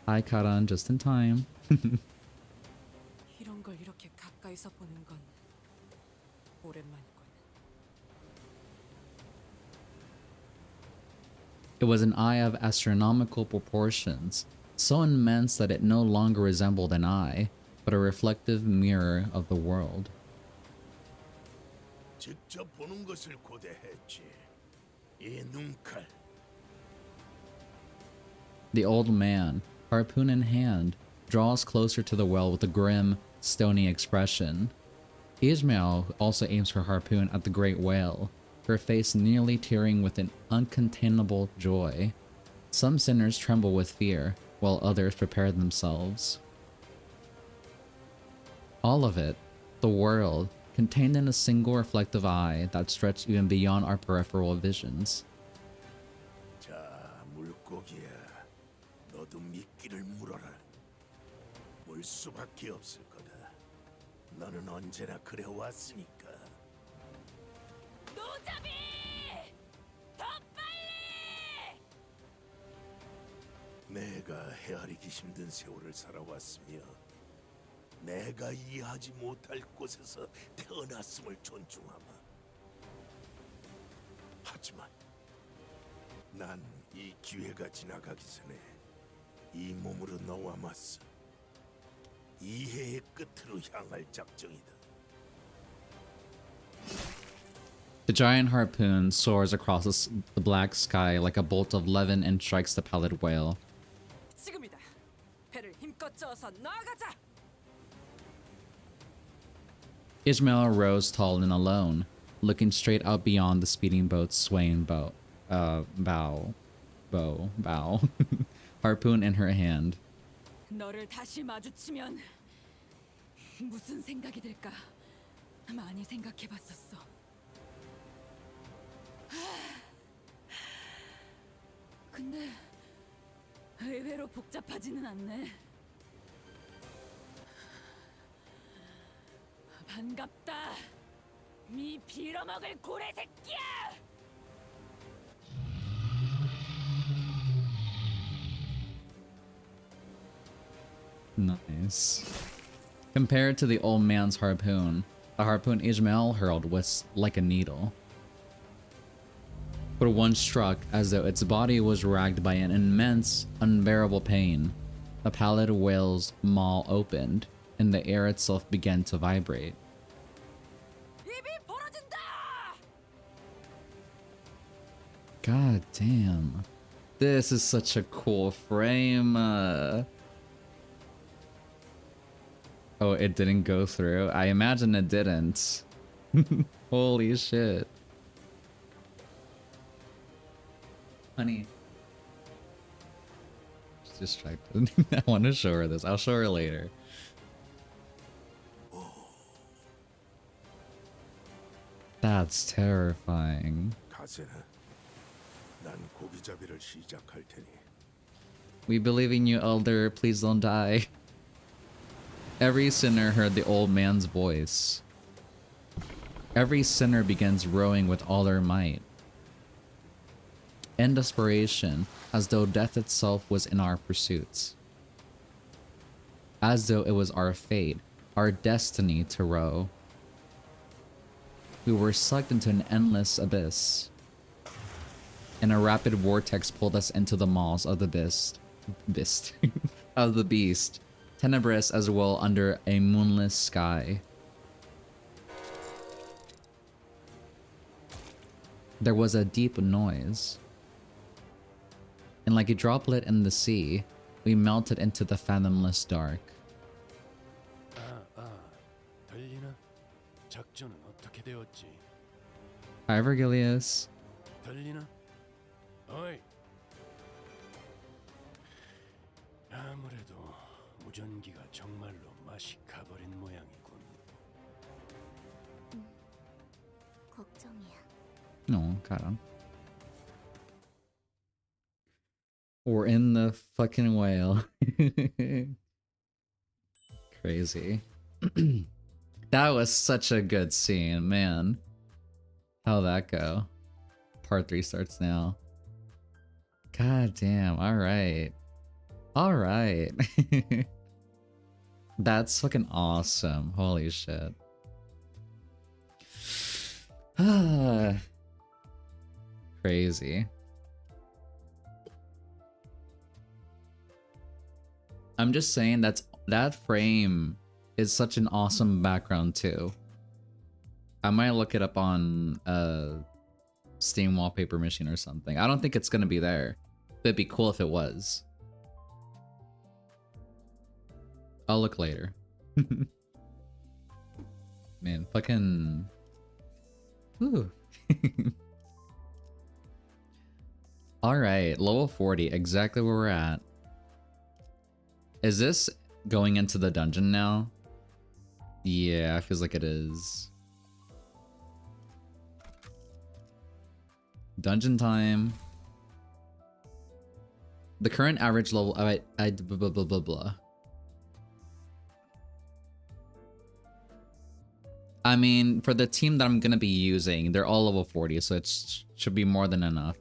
Hi, Karan, just in time. 이런 걸 이렇게 가까이서 보는 건 오랜만이군. It was an eye of astronomical proportions, so immense that it no longer resembled an eye, but a reflective mirror of the world. 직접 보는 것을 고대했지. 이 눈칼. The old man, harpoon in hand, draws closer to the well with a grim, stony expression. Ishmael also aims her harpoon at the great whale, her face nearly tearing with an uncontainable joy. Some sinners tremble with fear, while others prepare themselves. All of it, the world, contained in a single reflective eye that stretched even beyond our peripheral visions. 자, 물고기야. 너도 미끼를 물어라. 물 수밖에 없을 거다. 너는 언제나 그래 왔으니까. 노자비! 더 빨리! 내가 헤아리기 힘든 세월을 살아왔으며 내가 이해하지 못할 곳에서 태어났음을 존중하마. 하지만 난 이 기회가 지나가기 전에 이 몸으로 너와 맞서 이해의 끝으로 향할 작정이다. The giant harpoon soars across the black sky like a bolt of levin and strikes the pallid whale. 지금이다. 배를 힘껏 저어서 나아가자. Ishmael rose tall and alone, looking straight out beyond the speeding boat's swaying bow. Harpoon in her hand. 너를 다시 마주치면 무슨 생각이 들까? 많이 생각해봤었어. 근데 의외로 복잡하지는 않네. 반갑다, 미 빌어먹을 고래 새끼야! Nice. Compared to the old man's harpoon, the harpoon Ishmael hurled was like a needle. But one struck as though its body was racked by an immense, unbearable pain. The pallid whale's maw opened, and the air itself began to vibrate. God damn. This is such a cool frame. Oh, it didn't go through? I imagine it didn't. Holy shit. Honey. She's distracted. I want to show her this. I'll show her later. That's terrifying. 가세나, 난 고기잡이를 시작할 테니. We believe in you, Elder. Please don't die. Every sinner heard the old man's voice. Every sinner begins rowing with all their might. In desperation, as though death itself was in our pursuits. As though it was our fate, our destiny to row. We were sucked into an endless abyss. And a rapid vortex pulled us into the maws of the of the beast, tenebrous as well under a moonless sky. There was a deep noise. And like a droplet in the sea, we melted into the fathomless dark. 들리나? 작전은 어떻게 되었지? Hi, Virgilius. 들리나? 어이. 아무래도 무전기가 정말로 맛이 가버린 모양이군. 걱정이야. No, got him. We're in the fucking whale. Crazy. That was such a good scene, man. How'd that go? Part 3 starts now. God damn, alright. Alright. That's fucking awesome. Holy shit. Crazy. I'm just saying that frame is such an awesome background too. I might look it up on Steam Wallpaper Machine or something. I don't think it's gonna be there. It'd be cool if it was. I'll look later. Man, fucking... Whew. Alright, level 40, exactly where we're at. Is this going into the dungeon now? Yeah, feels like it is. Dungeon time. The current average level. Blah, blah, blah, blah. I mean, for the team that I'm gonna be using, they're all level 40, so it should be more than enough.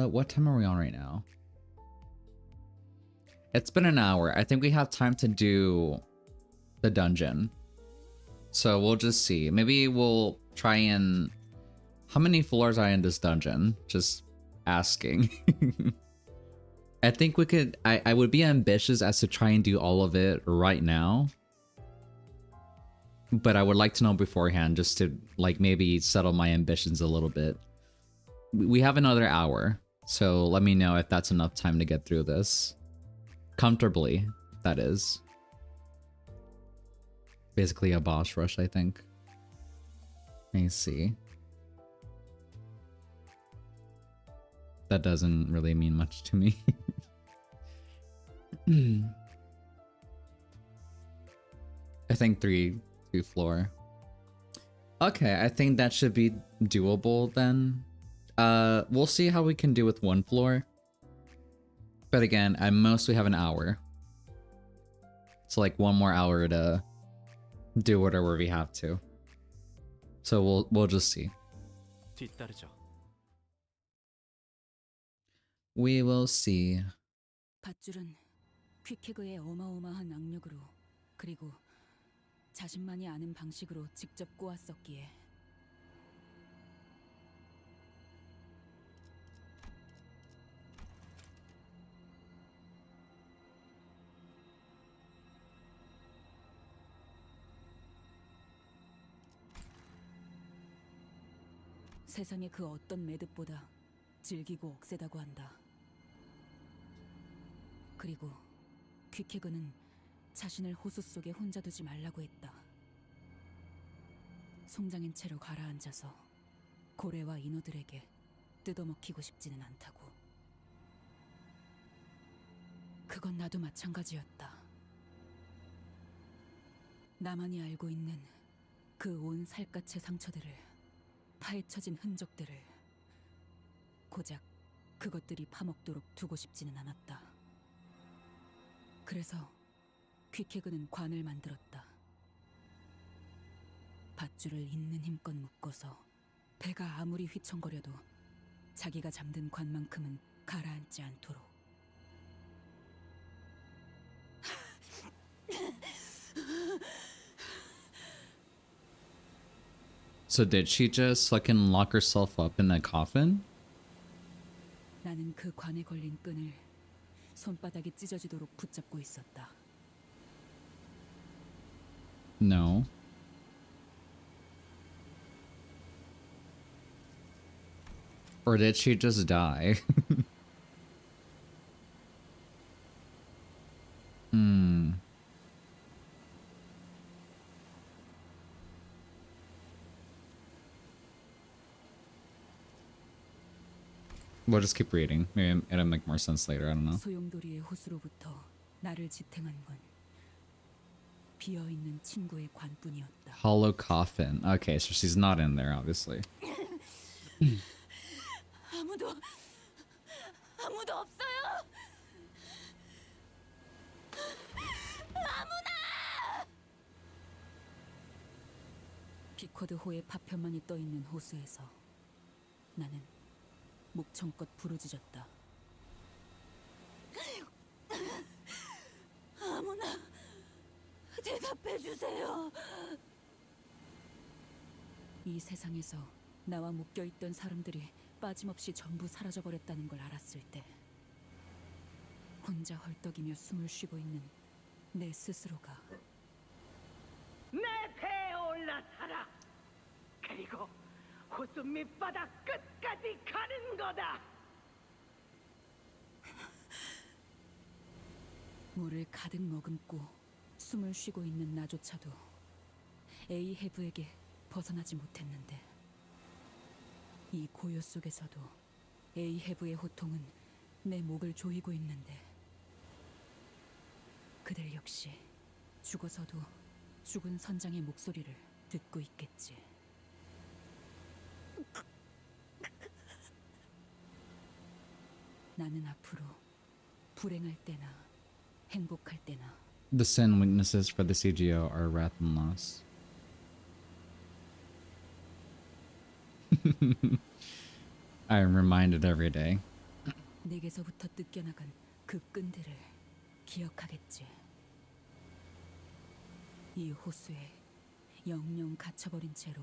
What time are we on right now? It's been an hour. I think we have time to do the dungeon. So we'll just see. Maybe we'll try and... How many floors are in this dungeon? Just asking. I think we could... I would be ambitious as to try and do all of it right now. But I would like to know beforehand just to like maybe settle my ambitions a little bit. We have another hour. So let me know if that's enough time to get through this. Comfortably, that is. Basically a boss rush, I think. Let me see. That doesn't really mean much to me. I think two floor. Okay, I think that should be doable then. We'll see how we can do with one floor. But again, at most we have an hour. So like one more hour to do whatever we have to. So we'll just see. 뒤따르죠. We will see. 밧줄은 퀴케그의 어마어마한 악력으로 그리고 자신만이 아는 방식으로 직접 꼬았었기에 세상의 그 어떤 매듭보다 질기고 억세다고 한다. 그리고 퀴케그는 자신을 호수 속에 혼자 두지 말라고 했다. 송장인 채로 가라앉아서 고래와 인어들에게 뜯어먹히고 싶지는 않다고. 그건 나도 마찬가지였다. 나만이 알고 있는 그 온 살갗의 상처들을, 파헤쳐진 흔적들을 고작 그것들이 파먹도록 두고 싶지는 않았다. 그래서 퀴케그는 관을 만들었다. 밧줄을 있는 힘껏 묶어서 배가 아무리 휘청거려도 자기가 잠든 관만큼은 가라앉지 않도록. So did she just fucking lock herself up in a coffin? 나는 그 관에 걸린 끈을 손바닥이 찢어지도록 붙잡고 있었다. No. Or did she just die? We'll just keep reading. Maybe it'll make more sense later. I don't know. 소용돌이의 호수로부터 나를 지탱한 건 비어 있는 친구의 관뿐이었다. Hollow coffin. Okay, so she's not in there, obviously. 아무도 없어요. 아무나! 비쿼드호의 파편만이 떠 있는 호수에서 나는 목청껏 부르짖었다. 아무나 대답해 주세요. 이 세상에서 나와 묶여있던 사람들이 빠짐없이 전부 사라져버렸다는 걸 알았을 때 혼자 헐떡이며 숨을 쉬고 있는 내 스스로가 내 배에 올라타라. 그리고 호수 밑바닥 끝까지 가는 거다. 물을 가득 머금고 숨을 쉬고 있는 나조차도 A 해부에게 벗어나지 못했는데 이 고요 속에서도 A 해부의 호통은 내 목을 조이고 있는데 그들 역시 죽어서도 죽은 선장의 목소리를 듣고 있겠지. 나는 앞으로 불행할 때나 행복할 때나 The sin weaknesses for the CGO are wrath and loss. I am reminded every day. 내게서부터 뜯겨나간 그 끈들을 기억하겠지. 이 호수에 영영 갇혀버린 채로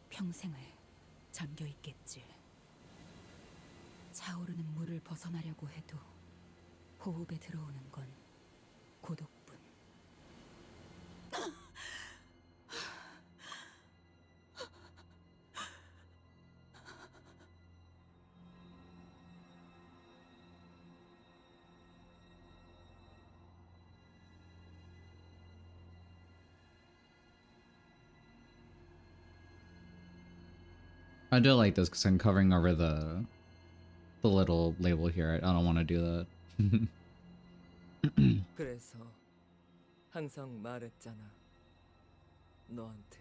평생을 잠겨 있겠지. 차오르는 물을 벗어나려고 해도 호흡에 들어오는 건 고독뿐. I do like this because I'm covering over the little label here. I don't want to do that. 그래서 항상 말했잖아. 너한테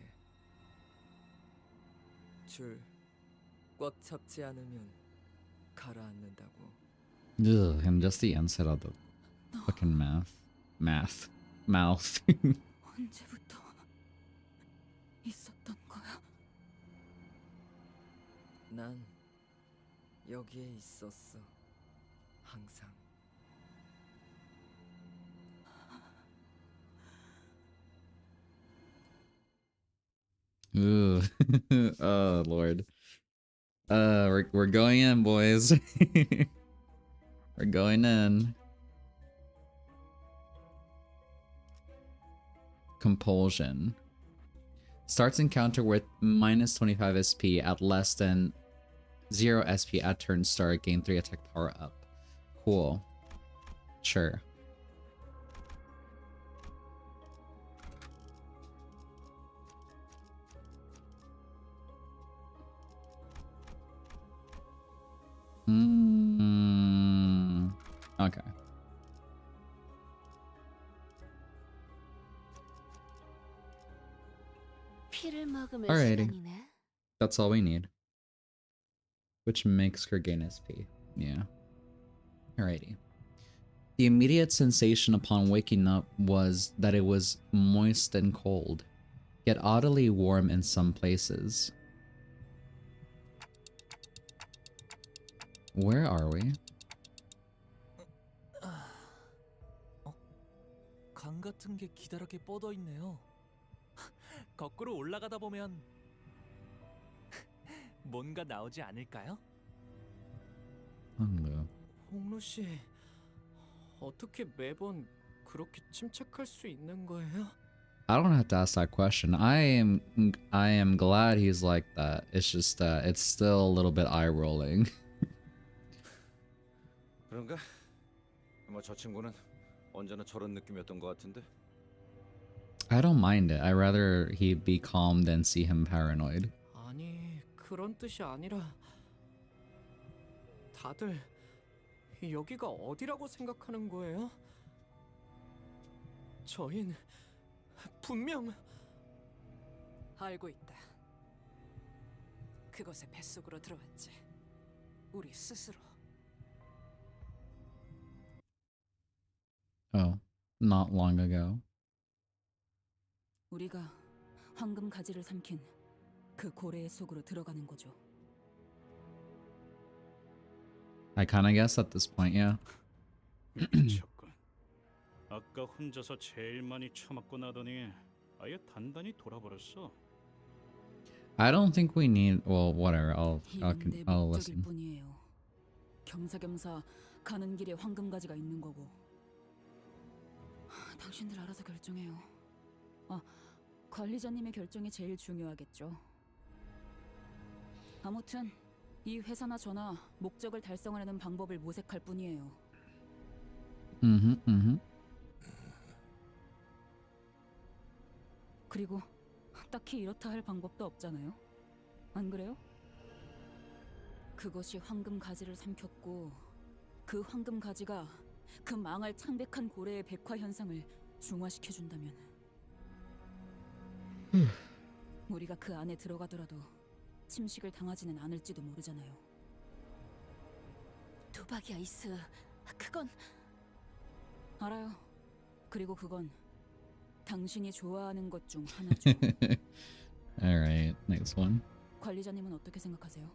줄 꽉 잡지 않으면 가라앉는다고. Ugh, and just the inset of the fucking mouth. 언제부터 있었던 거야? 난 여기에 있었어. 항상. Ooh. Oh Lord. We're going in, boys. We're going in. Compulsion. Starts encounter with minus 25 SP at less than 0 SP at turn start. Gain 3 attack power up. Cool. Sure. Okay. Alrighty. That's all we need. Which makes her gain SP. Yeah. Alrighty. The immediate sensation upon waking up was that it was moist and cold, yet oddly warm in some places. Where are we? 강 같은 게 기다랗게 뻗어 있네요. 거꾸로 올라가다 보면 뭔가 나오지 않을까요? 홍루 씨, 어떻게 매번 그렇게 침착할 수 있는 거예요? I don't have to ask that question. I am glad he's like that. It's just it's still a little bit eye rolling. 그런가? 뭐 저 친구는 언제나 저런 느낌이었던 것 같은데. I don't mind it. I'd rather he be calm than see him paranoid. 아니, 그런 뜻이 아니라 다들 여기가 어디라고 생각하는 거예요? 저흰 분명 알고 있다. 그곳에 뱃속으로 들어왔지. 우리 스스로. Oh, not long ago. 우리가 황금 가지를 삼킨 그 고래의 속으로 들어가는 거죠. I kind of guess at this point, yeah. 미쳤군. 아까 혼자서 제일 많이 처맞고 나더니 아예 단단히 돌아버렸어. I don't think we need. Well, whatever. I'll 내 I'll 목적일 listen. 뿐이에요. 겸사겸사 가는 길에 황금 가지가 있는 거고. 당신들 알아서 결정해요. 관리자님의 결정이 제일 중요하겠죠. 아무튼 이 회사나 저나 목적을 달성하려는 방법을 모색할 뿐이에요. 그리고 딱히 이렇다 할 방법도 없잖아요. 안 그래요? 그것이 황금 가지를 삼켰고 그 황금 가지가 그 망할 창백한 고래의 백화 현상을 중화시켜준다면 우리가 그 안에 들어가더라도 침식을 당하지는 않을지도 모르잖아요. 도박이야, 이스. 그건 알아요. 그리고 그건 당신이 좋아하는 것 중 하나죠. Alright, next one. 관리자님은 어떻게 생각하세요?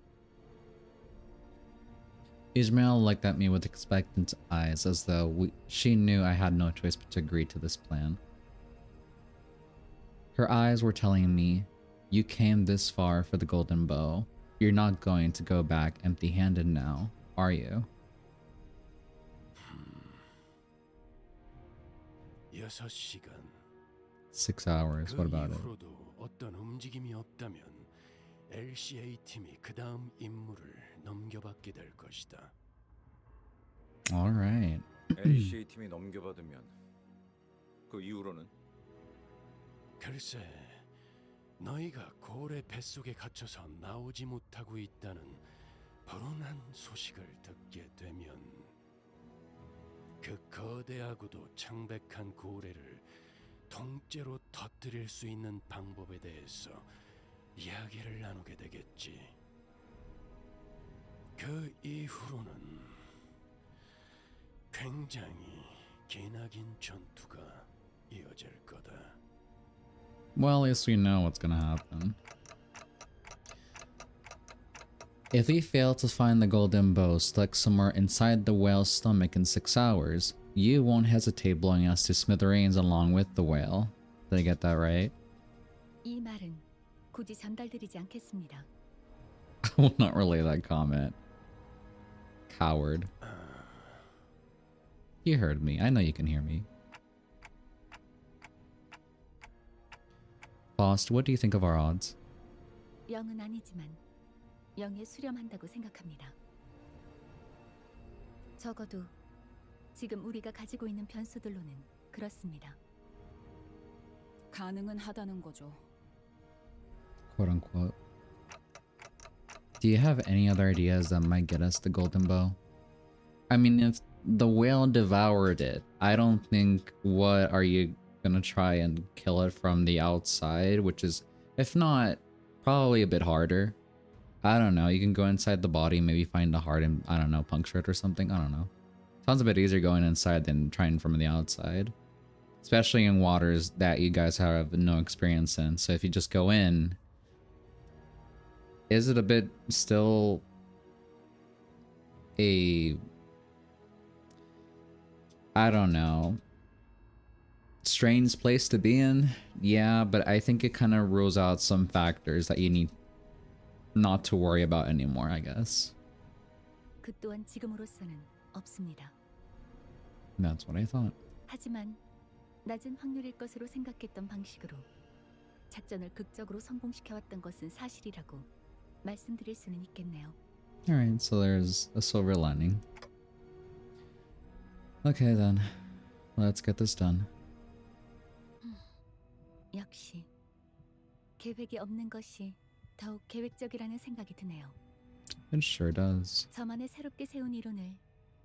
Ismail looked at me with expectant eyes as though she knew I had no choice but to agree to this plan. Her eyes were telling me, you came this far for the golden bow. You're not going to go back empty-handed now, are you? 6시간. 6 hours, what about it? 이후로도 어떤 움직임이 없다면 LCA 팀이 그 다음 임무를 넘겨받게 될 것이다. Alright. LCA 팀이 넘겨받으면 그 이후로는? 글쎄, 너희가 고래 뱃속에 갇혀서 나오지 못하고 있다는 불운한 소식을 듣게 되면 그 거대하고도 창백한 고래를 통째로 터뜨릴 수 있는 방법에 대해서 이야기를 나누게 되겠지. 그 이후로는 굉장히 기나긴 전투가 이어질 거다. Well, at least we know what's gonna happen. If we fail to find the golden bow stuck somewhere inside the whale's stomach in 6 hours, you won't hesitate blowing us to smithereens along with the whale. Did I get that right? 이 말은 굳이 전달드리지 않겠습니다. I will not relay that comment. Coward. You heard me. I know you can hear me. Faust, what do you think of our odds? 0은 아니지만 0에 수렴한다고 생각합니다. 적어도 지금 우리가 가지고 있는 변수들로는 그렇습니다. 가능은 하다는 거죠. Quote unquote. Do you have any other ideas that might get us the golden bow? I mean, if the whale devoured it, I don't think, what are you gonna try and kill it from the outside, which is, if not, probably a bit harder. I don't know, you can go inside the body, maybe find a heart and, I don't know, puncture it or something, I don't know. Sounds a bit easier going inside than trying from the outside. Especially in waters that you guys have no experience in, so if you just go in, is it a bit still a, I don't know, strange place to be in? Yeah, but I think it kind of rules out some factors that you need not to worry about anymore, I guess. 그 또한 지금으로서는 없습니다. That's what I thought. 하지만 낮은 확률일 것으로 생각했던 방식으로 작전을 극적으로 성공시켜왔던 것은 사실이라고 말씀드릴 수는 있겠네요. Alright, so there's a silver lining. Okay then, let's get this done. 역시 계획이 없는 것이 더욱 계획적이라는 생각이 드네요. It sure does. 저만의 새롭게 세운 이론을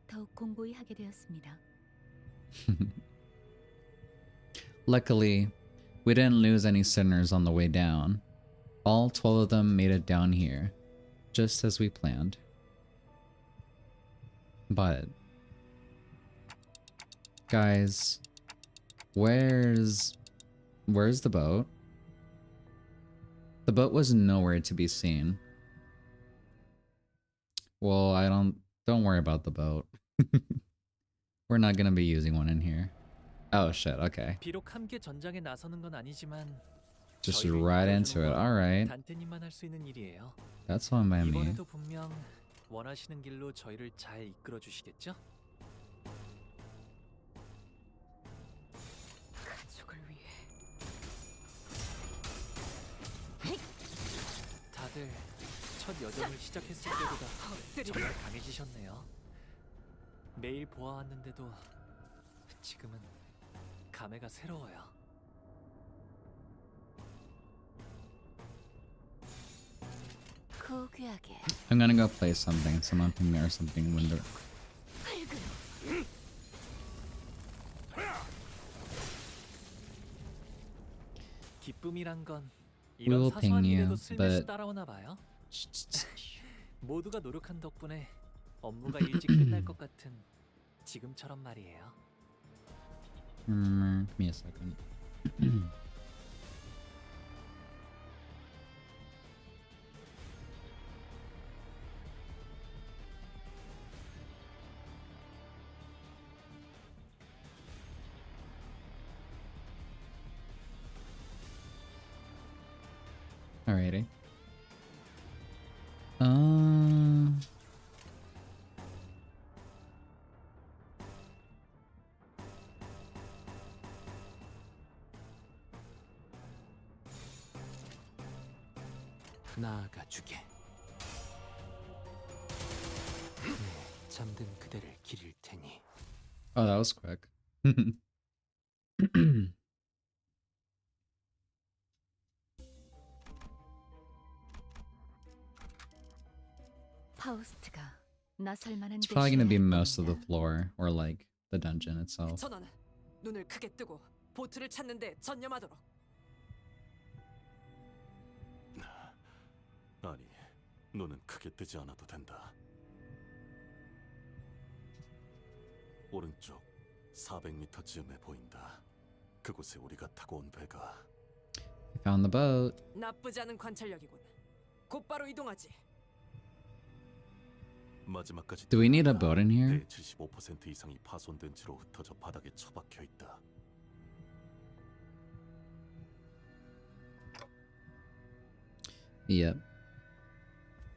더욱 공고히 하게 되었습니다. Luckily, we didn't lose any sinners on the way down. All 12 of them made it down here, just as we planned. But, guys, where's the boat? The boat was nowhere to be seen. Well, don't worry about the boat. We're not gonna be using one in here. Oh shit, okay. 비록 함께 전장에 나서는 건 아니지만 Just 저희를 right 이끌어주는 into it. 건 Alright. 단테님만 할 수 있는 일이에요. That's fine by me. 이번에도 분명 원하시는 길로 저희를 잘 이끌어 주시겠죠? 가족을 위해 다들 첫 여정을 시작했을 때보다 정말 강해지셨네요. 매일 보아왔는데도 지금은 감회가 새로워요. 고귀하게 I'm gonna go play something. Someone ping me or something when they're... 기쁨이란 건 We 이런 will 사소한 ping 일에도 you, 슬며시 but 따라오나 봐요. 모두가 노력한 덕분에 업무가 일찍 끝날 것 같은 지금처럼 말이에요. give me a second. Alrighty. 나아가 주게. 네, 잠든 그대를 기릴 테니. Oh, that was quick. 파우스트가 나설 만한 It's probably gonna be 곳이어야 할 most of the 겁니다. floor or like the dungeon itself. 전원 눈을 크게 뜨고 보트를 찾는데 전념하도록. 아니, 눈은 크게 뜨지 않아도 된다. 오른쪽 400m쯤에 보인다. 그곳에 우리가 타고 온 배가. We found the boat. 나쁘지 않은 관찰력이군. 곧바로 이동하지. 마지막까지 Do we need a boat in here? 배의 75% 이상이 파손된 채로 흩어져 바닥에 처박혀 있다. Yep.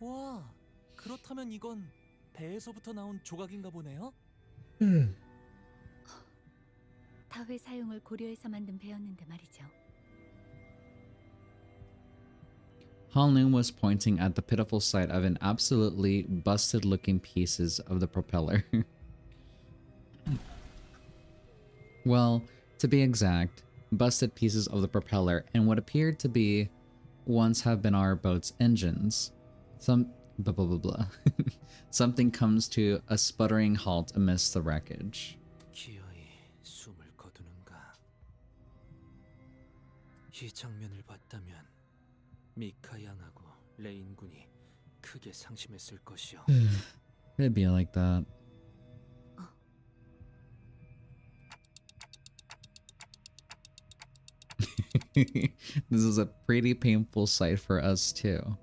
와, 그렇다면 이건 배에서부터 나온 조각인가 보네요. 다회 사용을 고려해서 만든 배였는데 말이죠. Hanlun was pointing at the pitiful sight of an absolutely busted looking pieces of the propeller. Well, to be exact, busted pieces of the propeller and what appeared to be once have been our boat's engines. Some blah blah blah blah. Something comes to a sputtering halt amidst the wreckage. 기어이 숨을 거두는가. 이 장면을 봤다면 미카 양하고 레인 군이 크게 상심했을 것이오. It'd be like that. This is a pretty painful sight for us too.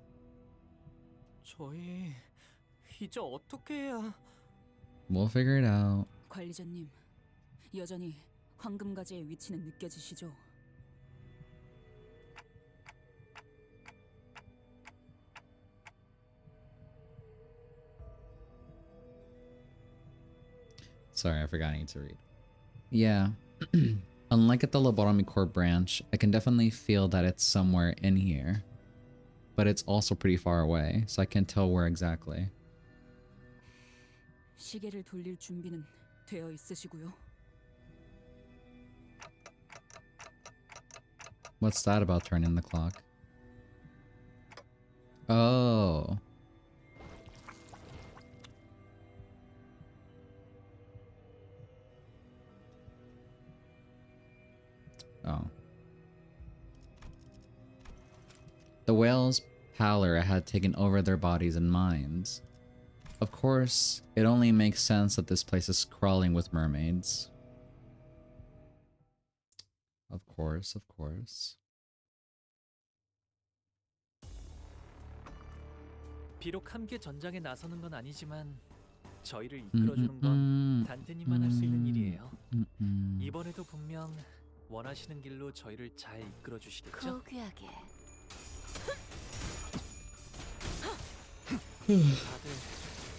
저희 이제 어떻게 해야? We'll figure it out. 관리자님, 여전히 황금가지의 위치는 느껴지시죠? Sorry, I forgot I need to read. Yeah. Unlike at the lobotomy core branch, I can definitely feel that it's somewhere in here. But it's also pretty far away, so I can't tell where exactly. 시계를 돌릴 준비는 되어 있으시고요. What's that about turning the clock? Oh. Oh. The whales' pallor had taken over their bodies and minds. Of course, it only makes sense that this place is crawling with mermaids. Of course, of course. 비록 함께 전장에 나서는 건 아니지만 저희를 이끌어주는 건 단테님만 할 수 있는 일이에요. 이번에도 분명 원하시는 길로 저희를 잘 이끌어 주시겠죠? 고귀하게 다들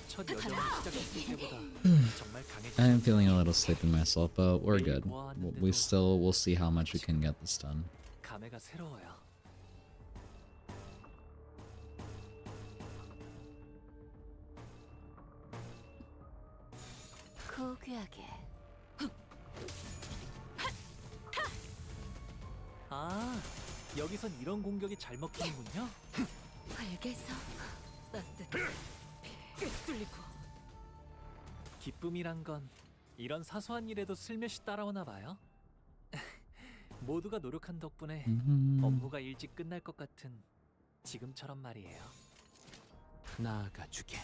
첫 여정을 시작했을 때보다 정말 강해지셨어요. I'm feeling a little sleepy myself, but we're good. We'll see how much we can get this done. 감회가 새로워요. 고귀하게 아, 여기선 이런 공격이 잘 먹히는군요. 알게서 따뜻해. 뚫리고. 기쁨이란 건 이런 사소한 일에도 슬며시 따라오나 봐요. 모두가 노력한 덕분에 업무가 일찍 끝날 것 같은 지금처럼 말이에요. 나아가주게. 내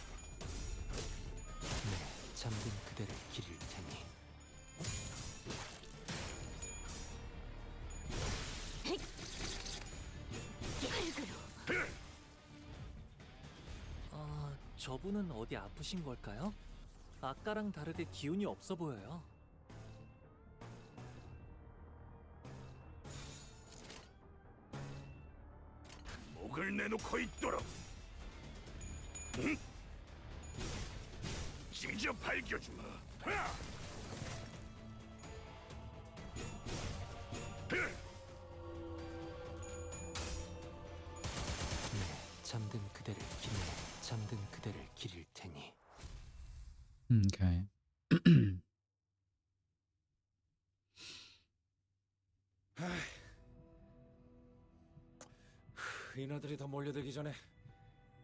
잠든 그대를 기릴 테니. 저분은 어디 아프신 걸까요? 아까랑 다르게 기운이 없어 보여요. 목을 내놓고 있도록. 응? 찢어 밝혀주마. 잠든 그대를 잠든 그대를 기릴 테니. Okay. 이나들이 더 몰려들기 전에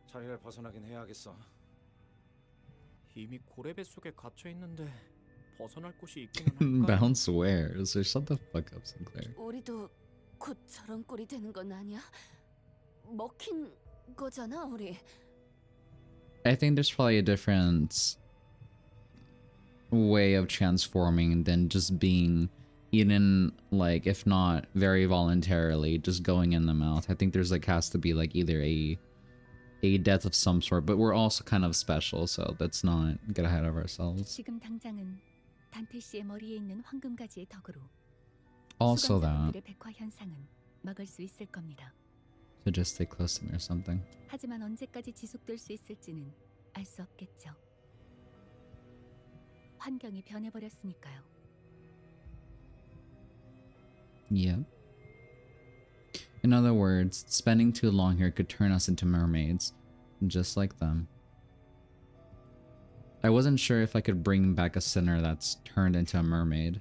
자리를 벗어나긴 해야겠어. 이미 고래 뱃속에 갇혀 있는데 벗어날 곳이 있기는 할까요? Bounce where? So shut the fuck up, Sinclair. 우리도 곧 저런 꼴이 되는 건 아니야? 먹힌 거잖아, 우리. I think there's probably a different way of transforming than just being eaten, like, if not very voluntarily, just going in the mouth. I think there's like has to be like either a death of some sort, but we're also kind of special, so let's not get ahead of ourselves. 지금 당장은 단테 씨의 머리에 있는 황금가지의 덕으로 Also that, 수감자분들의 백화 현상은 막을 수 있을 겁니다. so just stay close to me or something. 하지만 언제까지 지속될 수 있을지는 알 수 없겠죠. 환경이 변해버렸으니까요. Yep. In other words, spending too long here could turn us into mermaids, just like them. I wasn't sure if I could bring back a sinner that's turned into a mermaid.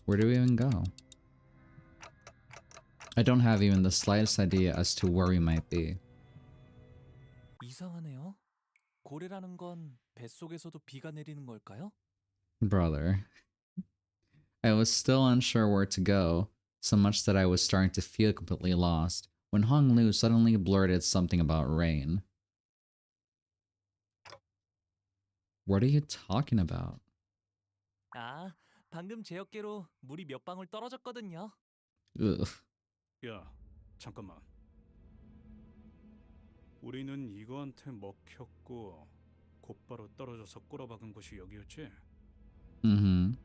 Where do we even go? I don't have even the slightest idea as to where we might be. 이상하네요. 고래라는 건 뱃속에서도 비가 내리는 걸까요? Brother. I was still unsure where to go, so much that I was starting to feel completely lost, when Hong Lu suddenly blurted something about rain. What are you talking about? 아, 방금 제 어깨로 물이 몇 방울 떨어졌거든요. Ugh. 야, 잠깐만. 우리는 이거한테 먹혔고 곧바로 떨어져서 꼬라박은 곳이 여기였지? Mm-hmm.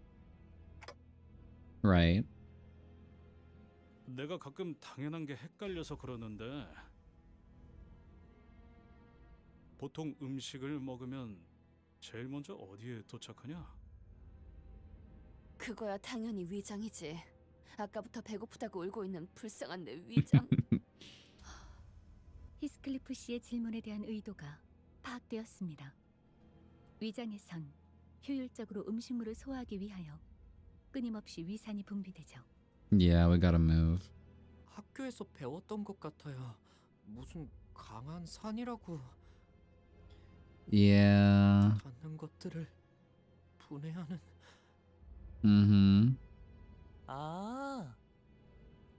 Right. 내가 가끔 당연한 게 헷갈려서 그러는데 보통 음식을 먹으면 제일 먼저 어디에 도착하냐? 그거야 당연히 위장이지. 아까부터 배고프다고 울고 있는 불쌍한 내 위장. 히스클리프 씨의 질문에 대한 의도가 파악되었습니다. 위장에선 효율적으로 음식물을 소화하기 위하여 끊임없이 위산이 분비되죠. Yeah, we gotta move. 학교에서 배웠던 것 같아요. 무슨 강한 산이라고. Yeah. 닿는 것들을 분해하는. Mm-hmm. 아,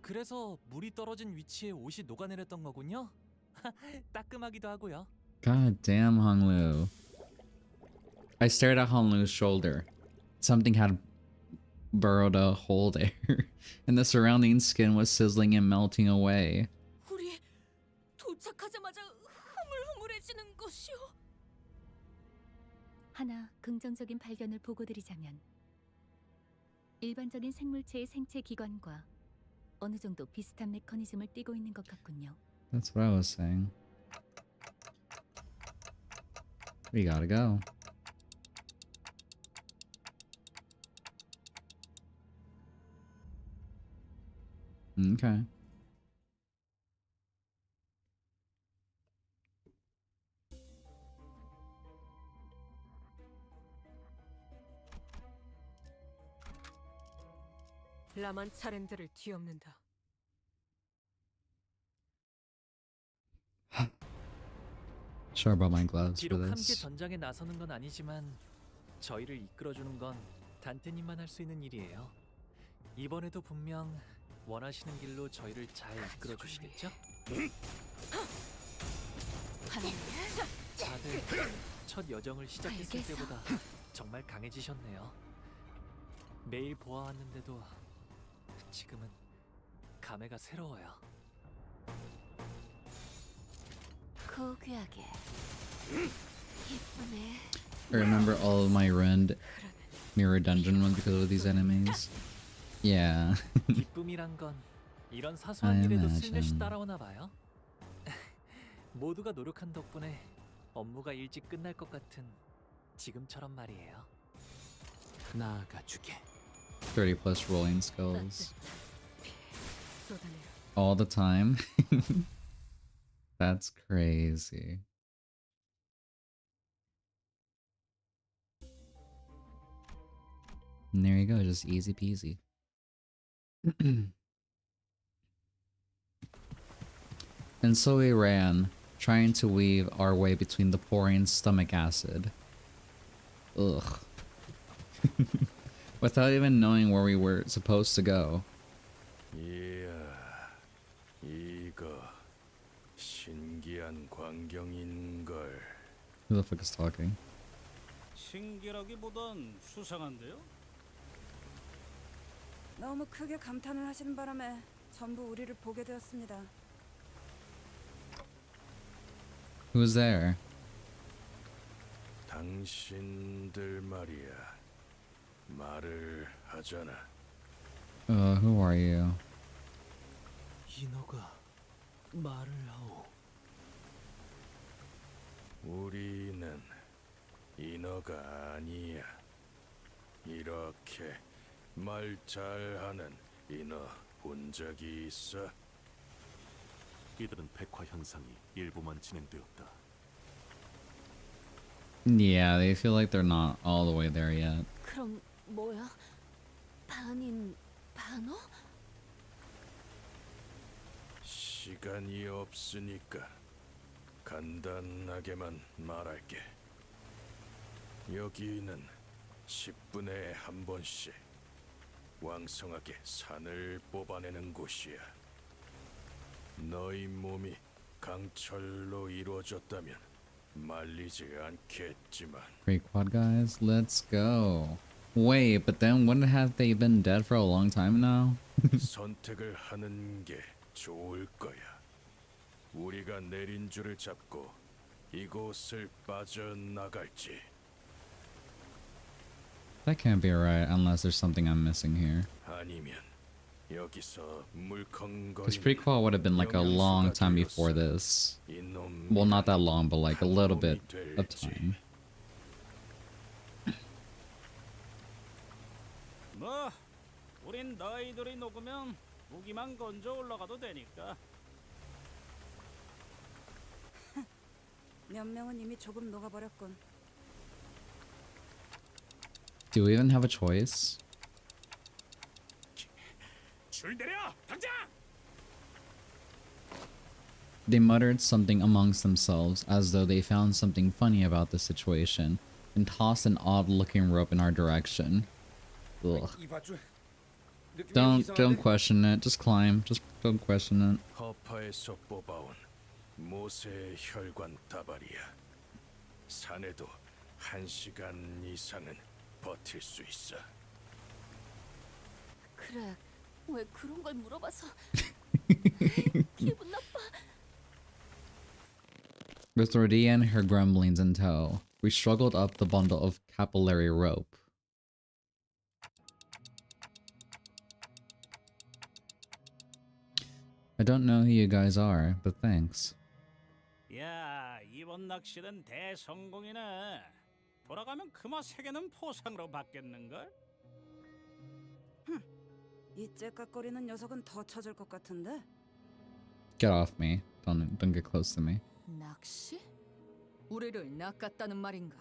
그래서 물이 떨어진 위치에 옷이 녹아내렸던 거군요. 따끔하기도 하고요. God damn, Hong Lu. I stared at Hong Lu's shoulder. Something had burrowed a hole there, and the surrounding skin was sizzling and melting away. 우리 도착하자마자 흐물흐물해지는 것이요. 하나 긍정적인 발견을 보고드리자면 일반적인 생물체의 생체 기관과 어느 정도 비슷한 메커니즘을 띠고 있는 것 같군요. That's what I was saying. We gotta go. Okay. 라만 차렌드를 뒤엎는다. Sure about my gloves for 비록 함께 this. 전장에 나서는 건 아니지만 저희를 이끌어주는 건 단테님만 할 수 있는 일이에요. 이번에도 분명 원하시는 길로 저희를 잘 이끌어 주시겠죠? 다들 첫 여정을 시작했을 때보다 정말 강해지셨네요. 매일 보아왔는데도 지금은 감회가 새로워요. 고귀하게 예쁘네. I remember all of my ruined mirror dungeon was because of these enemies. Yeah. 기쁨이란 건 이런 사소한 I 일에도 imagine. 슬며시 따라오나 봐요. 모두가 노력한 덕분에 업무가 일찍 끝날 것 같은 지금처럼 말이에요. 나아가 주게. 30 plus rolling skills. All the time. That's crazy. And there you go, just easy peasy. And so we ran, trying to weave our way between the pouring stomach acid. Ugh. Without even knowing where we were supposed to go. 이야, 이거 신기한 광경인걸. Who the fuck is talking? 신기라기보단 수상한데요? 너무 크게 감탄을 하시는 바람에 전부 우리를 보게 되었습니다. Who's there? 당신들 말이야. 말을 하잖아. Who are you? 인어가 말을 하오. 우리는 인어가 아니야. 이렇게 말 잘하는 인어 본 적이 있어? 이들은 백화 현상이 일부만 진행되었다. Yeah, they feel like they're not all the way there yet. 그럼 뭐야? 반인 반어? 시간이 없으니까 간단하게만 말할게. 여기는 10분에 한 번씩 왕성하게 산을 뽑아내는 곳이야. 너희 몸이 강철로 이루어졌다면 말리지 않겠지만. Great quad guys, let's go. Wait, but then wouldn't have they been dead for a long time now? 선택을 하는 게 좋을 거야. 우리가 내린 줄을 잡고 이곳을 빠져나갈지. That can't be right unless there's something I'm missing here. 아니면 여기서 Because prequel would have been like a long time before this. 이놈 Well, not that long, but like a little bit of time. 뭐, 우린 너희들이 녹으면 무기만 건져 올라가도 되니까. 몇 명은 이미 조금 녹아버렸군. Do we even have a choice? 줄 내려, 당장! They muttered something amongst themselves as though they found something funny about the situation and tossed an odd-looking rope in our direction. Ugh. Don't question it. Just climb. Just don't question it. 허파에서 뽑아온 모세의 혈관 다발이야. 산에도 1시간 이상은 버틸 수 있어. 그래, 왜 그런 걸 물어봐서 기분 나빠. With Rodia and her grumblings in tow, we struggled up the bundle of capillary rope. I don't know who you guys are, but thanks. 야, 이번 낚시는 대성공이네. 돌아가면 금화 3개는 포상으로 받겠는걸? 이 째깍거리는 녀석은 더 찾을 것 같은데? Get off me. Don't get close to me. 낚시? 우리를 낚았다는 말인가?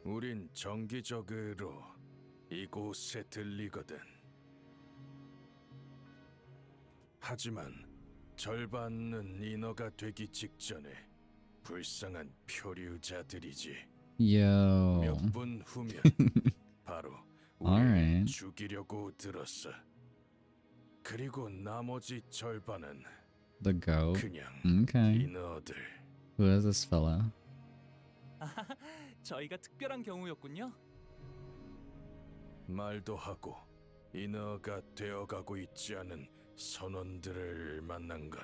우린 정기적으로 이곳에 들리거든. 하지만 절반은 인어가 되기 직전에 불쌍한 표류자들이지. Yo. 몇 분 후면 바로 우리를 Alright. 죽이려고 들었어. 그리고 나머지 절반은 The goat. 그냥 Okay. 인어들. Who is this fella? 저희가 특별한 경우였군요. 말도 하고 인어가 되어가고 있지 않은 선원들을 만난 건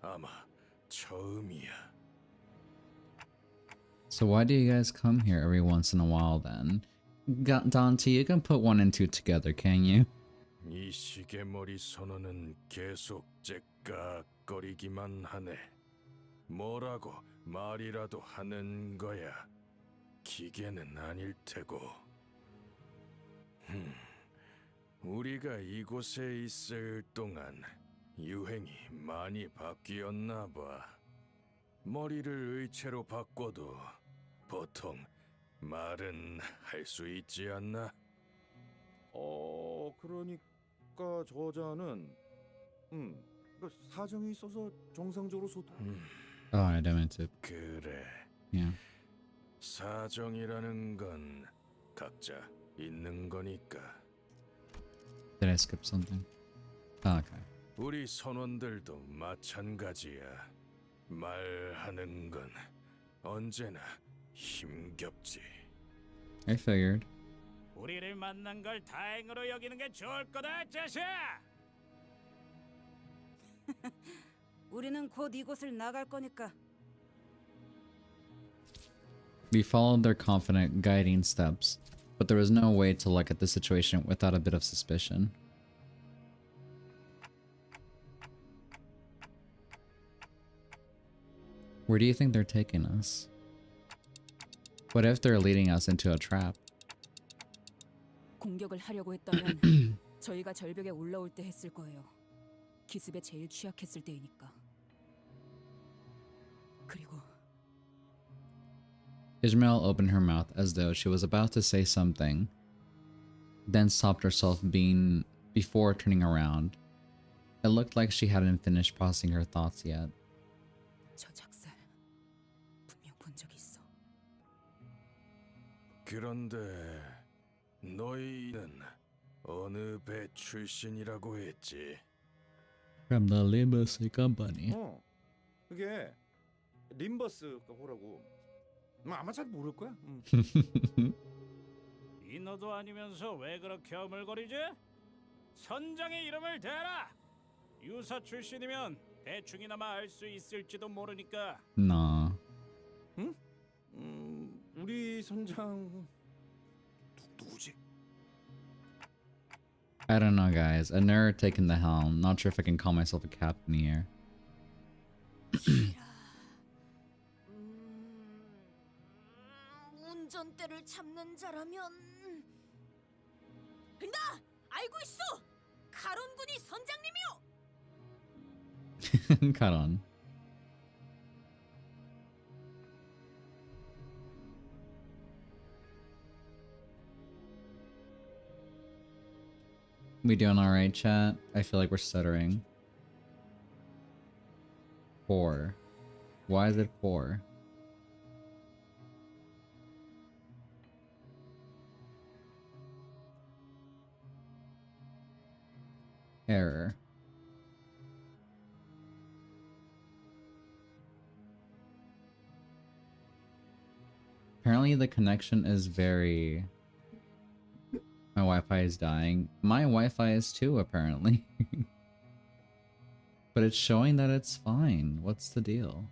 아마 처음이야. So why do you guys come here every once in a while then? Dante, you can put one and two together, can you? 이 시계머리 선원은 계속 째깍거리기만 하네. 뭐라고 말이라도 하는 거야. 기계는 아닐 테고. 우리가 이곳에 있을 동안 유행이 많이 바뀌었나 봐. 머리를 의체로 바꿔도 보통 말은 할 수 있지 않나? 그러니까 저자는 사정이 있어서 정상적으로 소통. Oh, I don't mean to. 그래. Yeah. 사정이라는 건 각자 있는 거니까. Did I skip something? Oh, okay. 우리 선원들도 마찬가지야. 말하는 건 언제나 힘겹지. I figured. 우리를 만난 걸 다행으로 여기는 게 좋을 거다, 자샤. 우리는 곧 이곳을 나갈 거니까. We followed their confident, guiding steps, but there was no way to look at the situation without a bit of suspicion. Where do you think they're taking us? What if they're leading us into a trap? 공격을 하려고 했다면 저희가 절벽에 올라올 때 했을 거예요. 기습에 제일 취약했을 때이니까. 그리고 Ishmael opened her mouth as though she was about to say something, then stopped herself before turning around. It looked like she hadn't finished processing her thoughts yet. 저 작살 분명 본 적이 있어. 그런데 너희는 어느 배 출신이라고 했지? From the Limbus company. 그게 림버스가 호라고. 아마 잘 모를 거야. 인어도 아니면서 왜 그렇게 어물거리지? 선장의 이름을 대라. 유사 출신이면 대충이나마 알 수 있을지도 모르니까. Nah. 응? 우리 선장 누구지? I don't know, guys. A nerd taking the helm. Not sure if I can call myself a captain here. 운전대를 잡는 자라면 나 알고 있어. 가론군이 선장님이요. Karon. We doing alright, chat? I feel like we're stuttering. 4. Why is it 4? Error. Apparently the connection is very... My Wi-Fi is dying. My Wi-Fi is too, apparently. But it's showing that it's fine. What's the deal?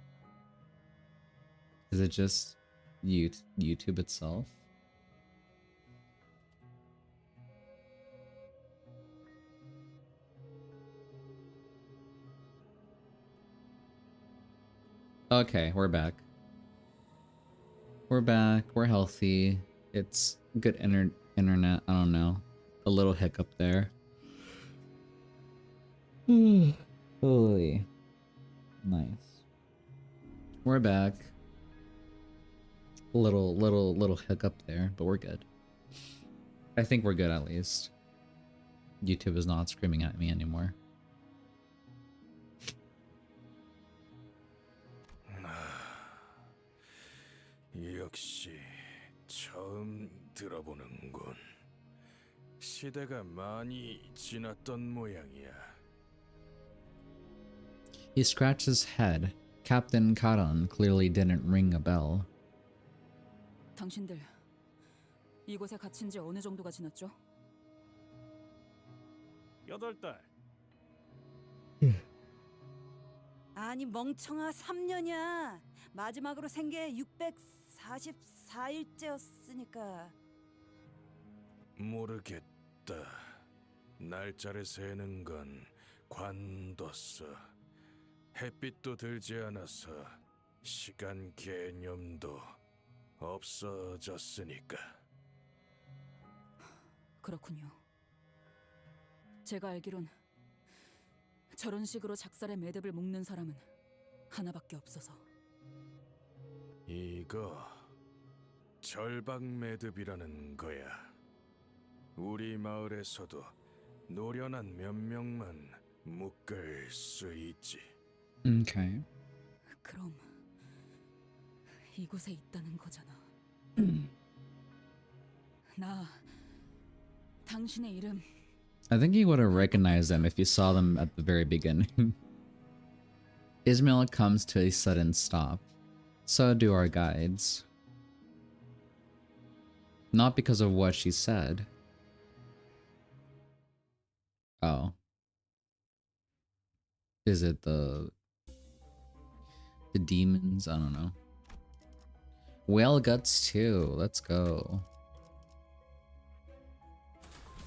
Is it just YouTube itself? Okay, we're back. We're back. We're healthy. It's good internet. I don't know. A little hiccup there. Holy. Nice. We're back. Little hiccup there, but we're good. I think we're good at least. YouTube is not screaming at me anymore. 역시 처음 들어보는군. 시대가 많이 지났던 모양이야. He scratched his head. Captain Karan clearly didn't ring a bell. 당신들 이곳에 갇힌 지 어느 정도가 지났죠? 8달. 아니 멍청아 3년이야. 마지막으로 생게 644일째였으니까. 모르겠다. 날짜를 세는 건 관뒀어. 햇빛도 들지 않아서 시간 개념도 없어졌으니까. 그렇군요. 제가 알기론 저런 식으로 작살의 매듭을 묶는 사람은 하나밖에 없어서. 이거 절박 매듭이라는 거야. 우리 마을에서도 노련한 몇 명만 묶을 수 있지. Okay. 그럼 이곳에 있다는 거잖아. 나 당신의 이름 I think he would have recognized them if you saw them at the very beginning. Ismail comes to a sudden stop. So do our guides. Not because of what she said. Oh. Is it the demons? I don't know. Whale guts too. Let's go.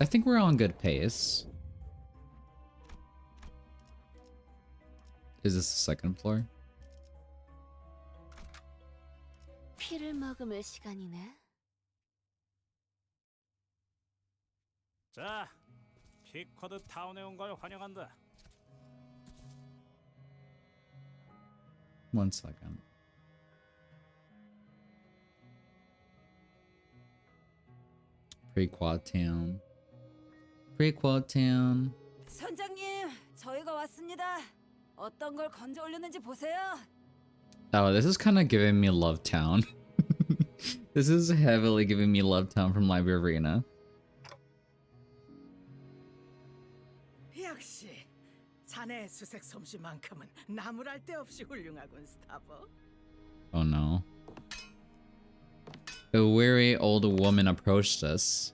I think we're on good pace. Is this the second floor? 피를 머금을 시간이네. 자, 피커드 타운에 온 걸 환영한다. One second. Prequel town. Prequel town. 선장님, 저희가 왔습니다. 어떤 걸 건져 올렸는지 보세요. Oh, this is kind of giving me Love Town. This is heavily giving me Love Town from Library Arena. 역시 자네의 수색 솜씨만큼은 나무랄 데 없이 훌륭하군, 스타버. Oh no. A weary old woman approached us,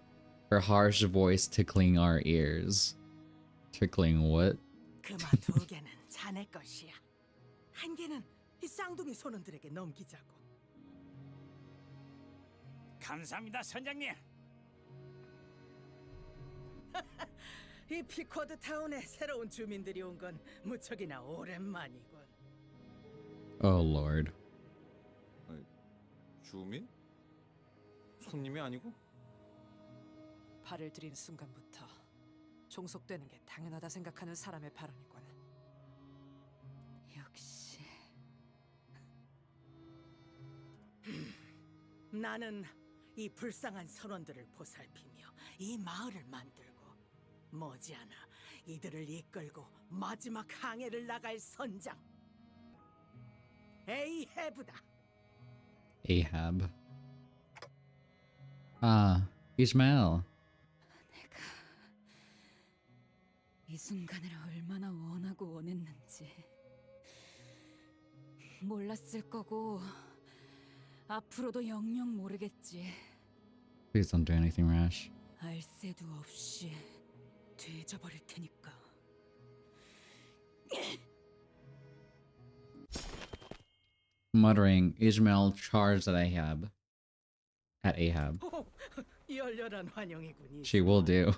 her harsh voice tickling our ears. Tickling what? 그마 2개는 자네 것이야. 1개는 이 쌍둥이 손원들에게 넘기자고. 감사합니다, 선장님. 이 피코드 타운에 새로운 주민들이 온 건 무척이나 오랜만이군. Oh lord. 주민? 손님이 아니고? 발을 들인 순간부터 종속되는 게 당연하다 생각하는 사람의 발언이군. 역시. 나는 이 불쌍한 선원들을 보살피며 이 마을을 만들고 머지않아 이들을 이끌고 마지막 항해를 나갈 선장 에이헤브다. Ahab. Ah, Ishmael. 이 순간을 얼마나 원하고 원했는지 몰랐을 거고 앞으로도 영영 모르겠지. Please don't do anything rash. 알 새도 없이 뒤져버릴 테니까. Muttering, Ishmael charged at Ahab. At Ahab. 열렬한 환영이군. She will do.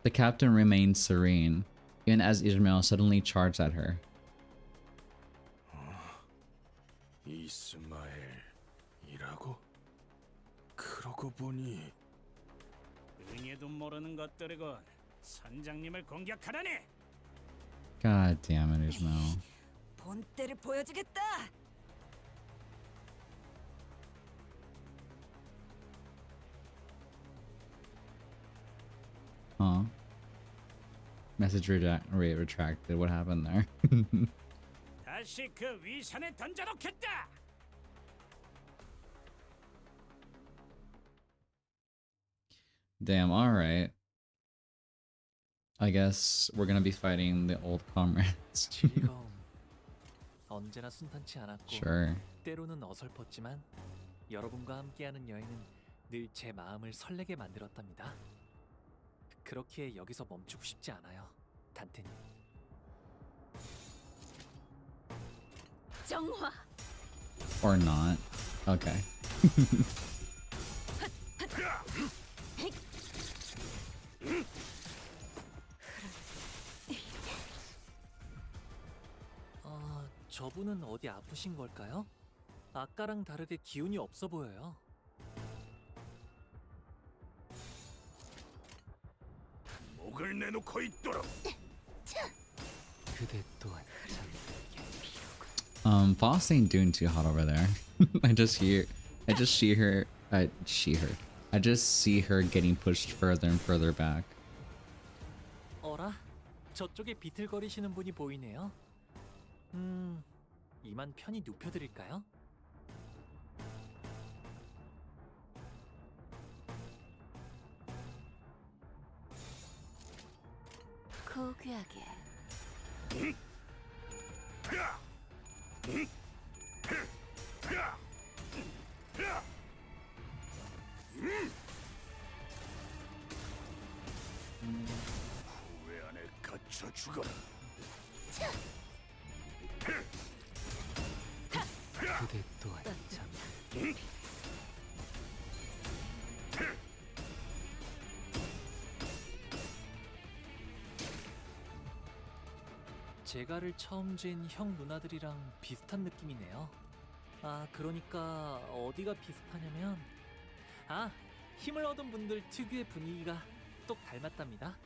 The captain remained serene, even as Ishmael suddenly charged at her. 이스마엘이라고? 그러고 보니 능히도 모르는 것들이군. 선장님을 공격하다니. God damn it, Ishmael. 본때를 보여주겠다. Huh? Message retracted. What happened there? 다시 그 위산에 던져놓겠다. Damn, alright. I guess we're gonna be fighting the old comrades. 즐거움. 언제나 순탄치 않았고 Sure. 때로는 어설펐지만 여러분과 함께하는 여행은 늘 제 마음을 설레게 만들었답니다. 그렇기에 여기서 멈추고 싶지 않아요, 단테님. 정화. Or not. Okay. 저분은 어디 아프신 걸까요? 아까랑 다르게 기운이 없어 보여요. 목을 내놓고 있도록. 그대 또한 Boss ain't doing too hot over there. I just see her. I just see her getting pushed further and further back. 어라? 저쪽에 비틀거리시는 분이 보이네요. 이만 편히 눕혀드릴까요? 고귀하게. 후회 안에 갇혀 죽어라. 그대 또한 참 제가를 처음 잰 형 누나들이랑 비슷한 느낌이네요. 그러니까 어디가 비슷하냐면 힘을 얻은 분들 특유의 분위기가 똑 닮았답니다.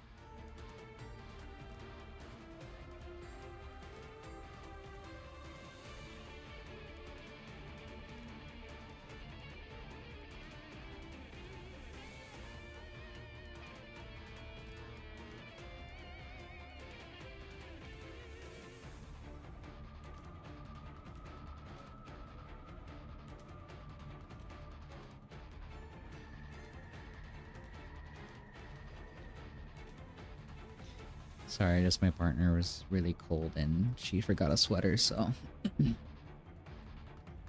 Sorry, just my partner was really cold and she forgot a sweater, so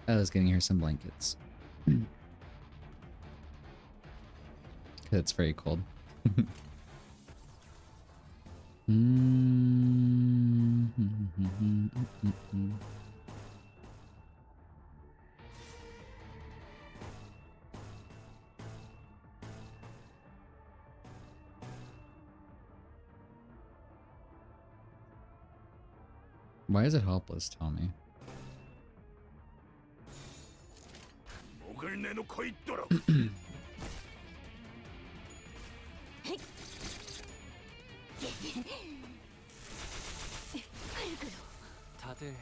I was getting her some blankets. Cause it's very cold. Why is it helpless? Tell me. 목을 내놓고 있도록. 다들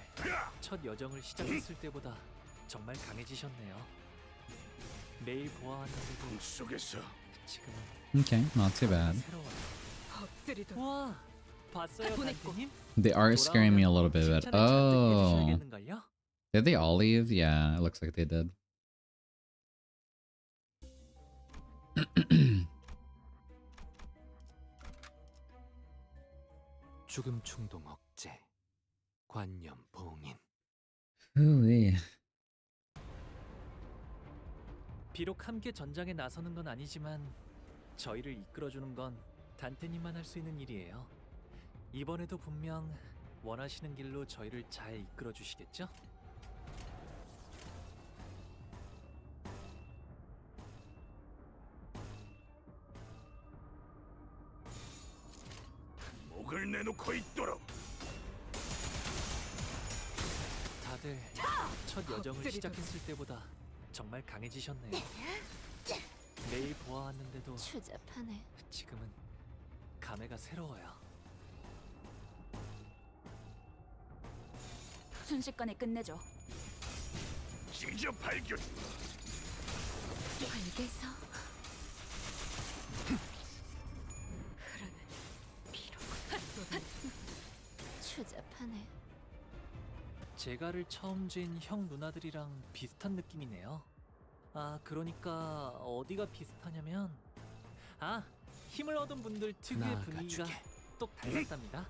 첫 여정을 시작했을 때보다 정말 강해지셨네요. 매일 보아왔는데도 속에서 지금은 Okay, not too bad. 새로워요. 와, 봤어요, 단테님? They are scaring me a little bit, but oh, 해주셔야겠는걸요? did they all leave? Yeah, it looks like they did. 죽음 충동 억제, 관념 봉인. Ooh-wee. 비록 함께 전장에 나서는 건 아니지만 저희를 이끌어주는 건 단테님만 할 수 있는 일이에요. 이번에도 분명 원하시는 길로 저희를 잘 이끌어주시겠죠? 목을 내놓고 있도록. 다들 첫 여정을 시작했을 때보다 정말 강해지셨네요. 매일 보아왔는데도 추잡하네. 지금은 감회가 새로워요. 순식간에 끝내죠. 찢어 발견. 벌게서 추잡하네. 제가를 처음 쥔 형 누나들이랑 비슷한 느낌이네요. 아, 그러니까 어디가 비슷하냐면 힘을 얻은 분들 특유의 분위기가 똑 닮았답니다.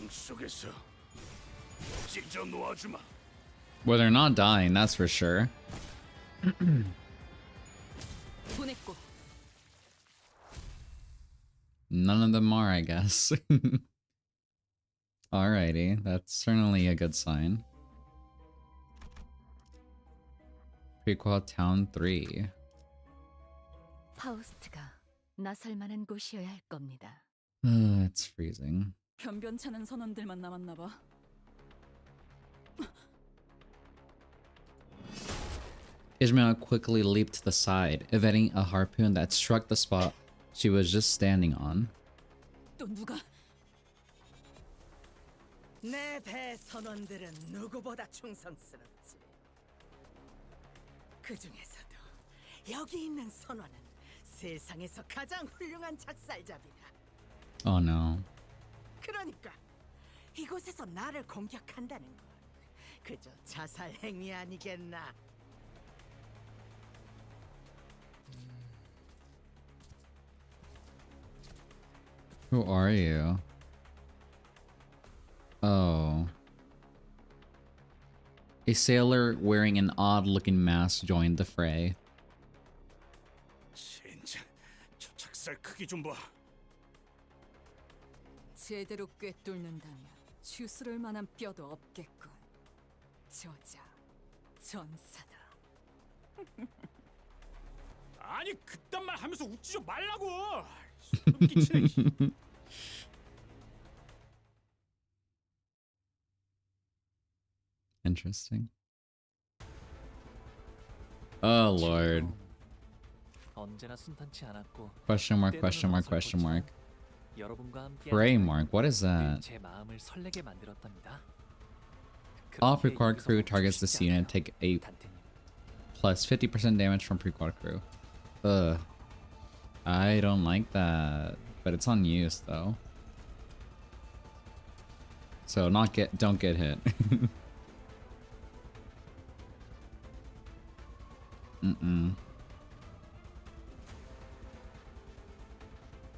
속에서 찢어 놓아주마. Well, they're not dying, that's for sure. 보냈고. None of them are, I guess. Alrighty, that's certainly a good sign. Prequel Town 3. 파우스트가 나설 만한 곳이어야 할 겁니다. It's freezing. 변변찮은 선원들만 남았나 봐. Ishmael quickly leaped to the side, evading a harpoon that struck the spot she was just standing on. 또 누가? 내 배 선원들은 누구보다 충성스럽지. 그 중에서도 여기 있는 선원은 세상에서 가장 훌륭한 작살잡이다. Oh no. 그러니까 이곳에서 나를 공격한다는 건 그저 자살 행위 아니겠나? Who are you? Oh. A sailor wearing an odd-looking mask joined the fray. 젠장, 저 작살 크기 좀 봐. 제대로 꿰뚫는다면 주스를 만한 뼈도 없겠군. 저자, 전사다. 아니 그딴 말 하면서 웃지 좀 말라고. 소름 끼치네. Interesting. Oh lord. 언제나 순탄치 않았고. Question mark, question mark, question mark. 여러분과 함께 Gray mark, what is that? 제 마음을 설레게 만들었답니다. All pre-quad crew targets this unit take a plus 50% damage from pre-quad crew. Ugh. I don't like that, but it's on use though. So don't get hit. Mm-mm.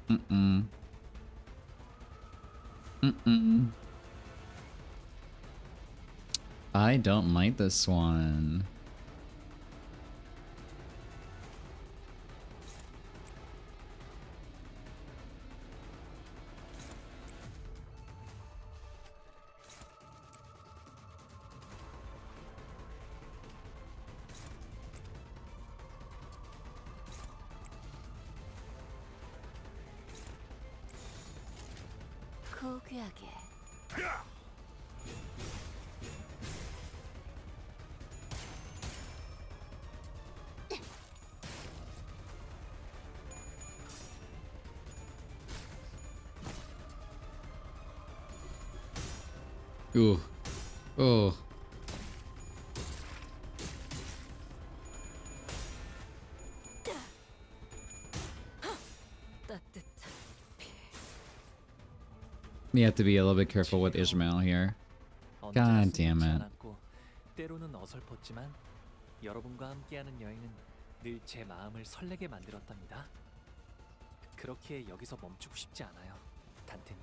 Mm-mm. Mm-mm. I don't like this one. 고귀하게. Ooh. Oh. You have to be a little bit careful with Ishmael here. God damn it. 때로는 어설펐지만 여러분과 함께하는 여행은 늘 제 마음을 설레게 만들었답니다. 그렇게 여기서 멈추고 싶지 않아요, 단테님.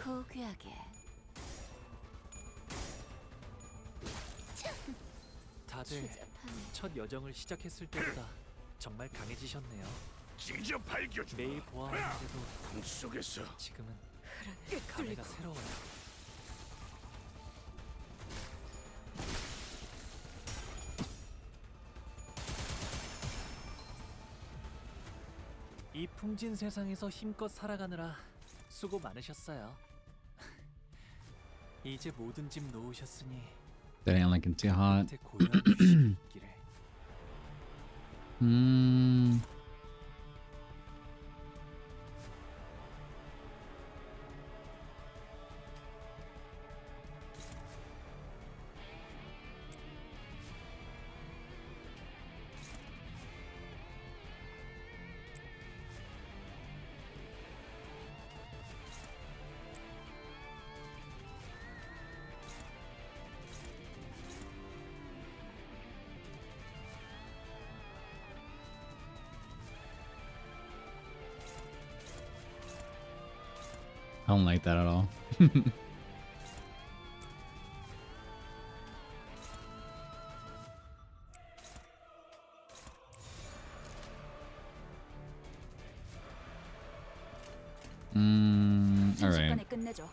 포기하게. 다들 첫 여정을 시작했을 때보다 정말 강해지셨네요. 찢어 발겨주마. 매일 보아하는데도 꿈속에서 지금은 감회가 새로워요. 이 풍진 세상에서 힘껏 살아가느라 수고 많으셨어요. 이제 모든 짐 놓으셨으니 That ain't looking too hot. 끝에 고요한 휴식이 있기를. I don't like that at all. All right. 끝내죠.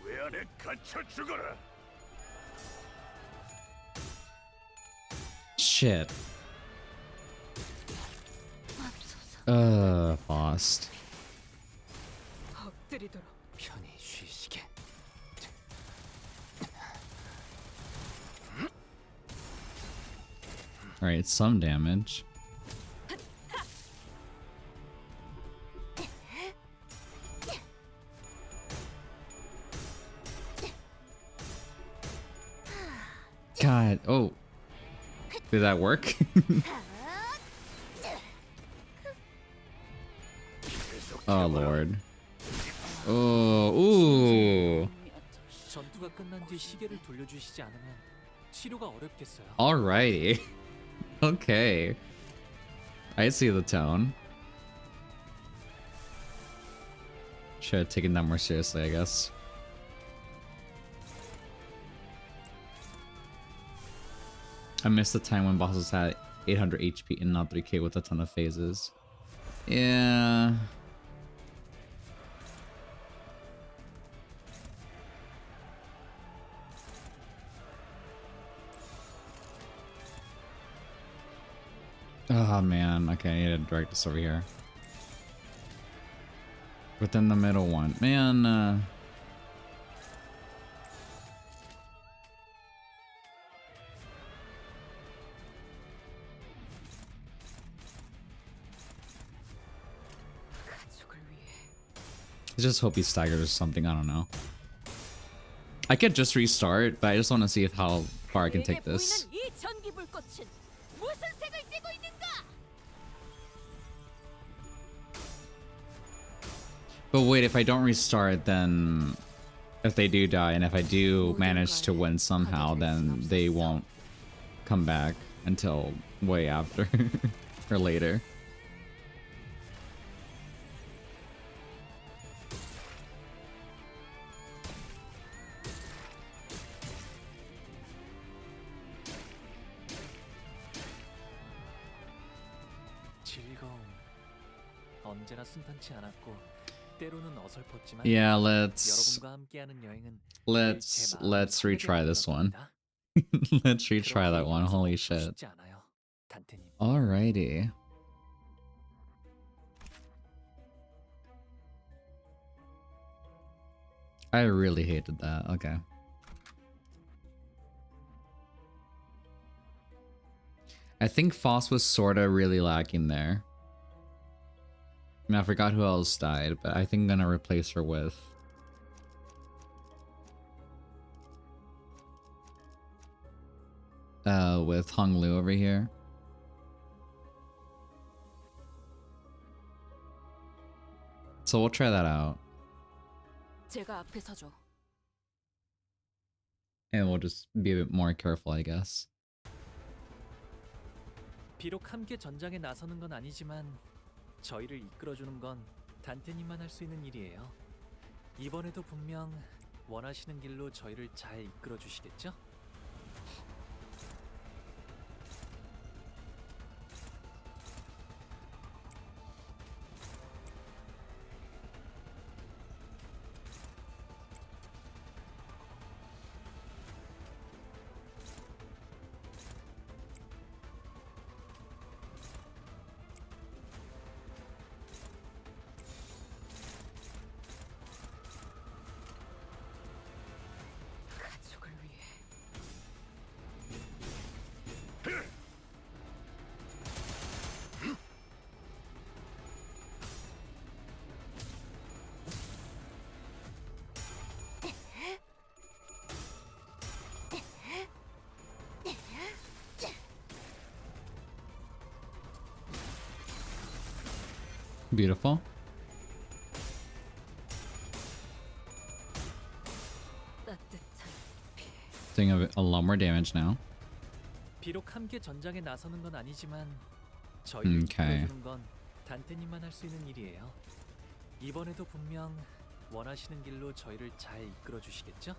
왜 안에 갇혀 죽어라. Shit. Lost. 엎드리도록. 편히 쉬시게. Alright, some damage. God, oh. Did that work? Oh lord. Oh, ooh. 전투가 끝난 뒤 시계를 돌려주시지 않으면 치료가 어렵겠어요. Alrighty. Okay. I see the tone. Should have taken that more seriously, I guess. I missed the time when bosses had 800 HP and not 3k with a ton of phases. Yeah. Oh man, okay, I need to direct this over here. Within the middle one. Man, I just hope he staggers or something, I don't know. I could just restart, but I just want to see if how far I can take this. 이 전기 불꽃은 무슨 색을 띠고 있는가? But wait, if I don't restart, then if they do die, and if I do manage to win somehow, then they won't come back until way after or later. 언제나 순탄치 않았고 때로는 어설펐지만 Yeah, 여러분과 함께하는 여행은 let's retry this one. Let's retry that one. Holy shit. Alrighty. I really hated that. Okay. I think Foss was sorta really lacking there. I mean, I forgot who else died, but I think I'm gonna replace her with Hong Lu over here. So we'll try that out. 제가 앞에 서죠. And we'll just be a bit more careful, I guess. 비록 함께 전장에 나서는 건 아니지만 저희를 이끌어주는 건 단테님만 할 수 있는 일이에요. 이번에도 분명 원하시는 길로 저희를 잘 이끌어 주시겠죠? 가족을 위해. Beautiful. Doing a lot more damage now. 비록 함께 전장에 나서는 건 아니지만 저희를 Okay. 이끌어주는 건 단테님만 할 수 있는 일이에요. 이번에도 분명 원하시는 길로 저희를 잘 이끌어 주시겠죠?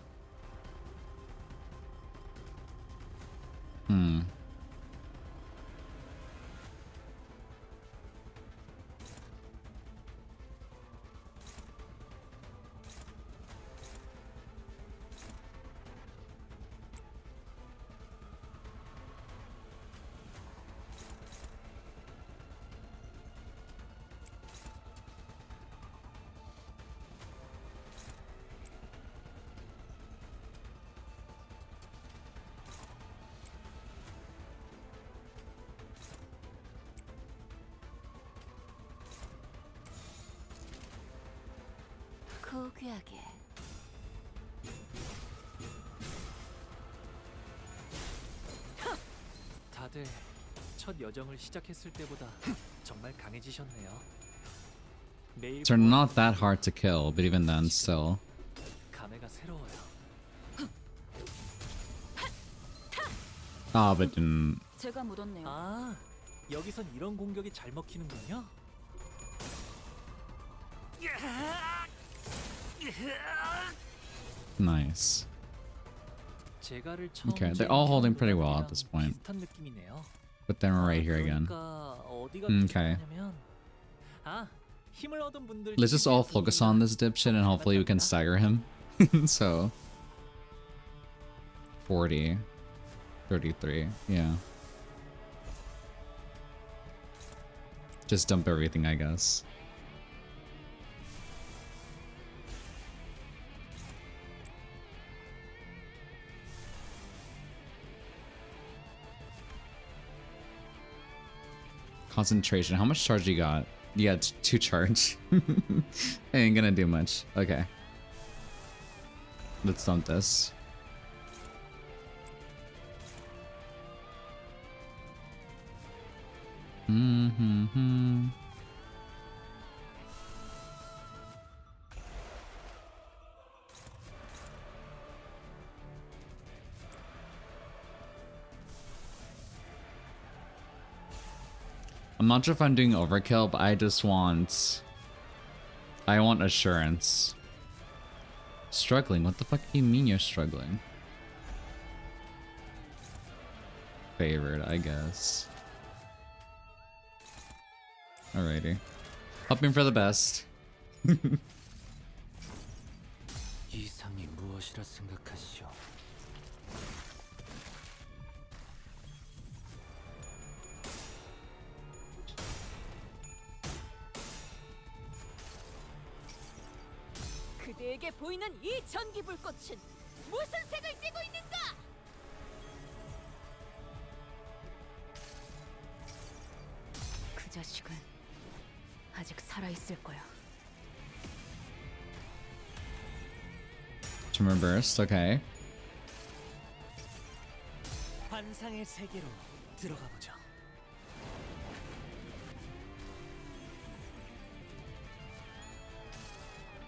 고귀하게. 다들 첫 여정을 시작했을 때보다 정말 강해지셨네요. 매일 They're not that hard to kill, but even then, still. 감회가 새로워요. Ah, but didn't. 제가 묻었네요. 아, 여기선 이런 공격이 잘 먹히는군요. Nice. 제가를 처음 Okay, they're all holding pretty well at this point. 비슷한 느낌이네요. But then we're right here again. 그러니까 어디가 Okay. 비슷하냐면 아, 힘을 얻은 분들 Let's just all focus on this dipshit and hopefully we can stagger him. So 40, 33, yeah. Just dump everything, I guess. Concentration. How much charge you got? You got 2 charge. Ain't gonna do much. Okay. Let's dump this. Mm-hmm. I'm not sure if I'm doing overkill, but I just want... I want assurance. Struggling? What the fuck do you mean you're struggling? Favored, I guess. Alrighty. Hoping for the best. 이상이 무엇이라 생각하시오? 그대에게 보이는 이 전기 불꽃은 무슨 색을 띠고 있는가? 그 자식은 아직 살아 있을 거야. Tumor burst, okay. 환상의 세계로 들어가 보죠.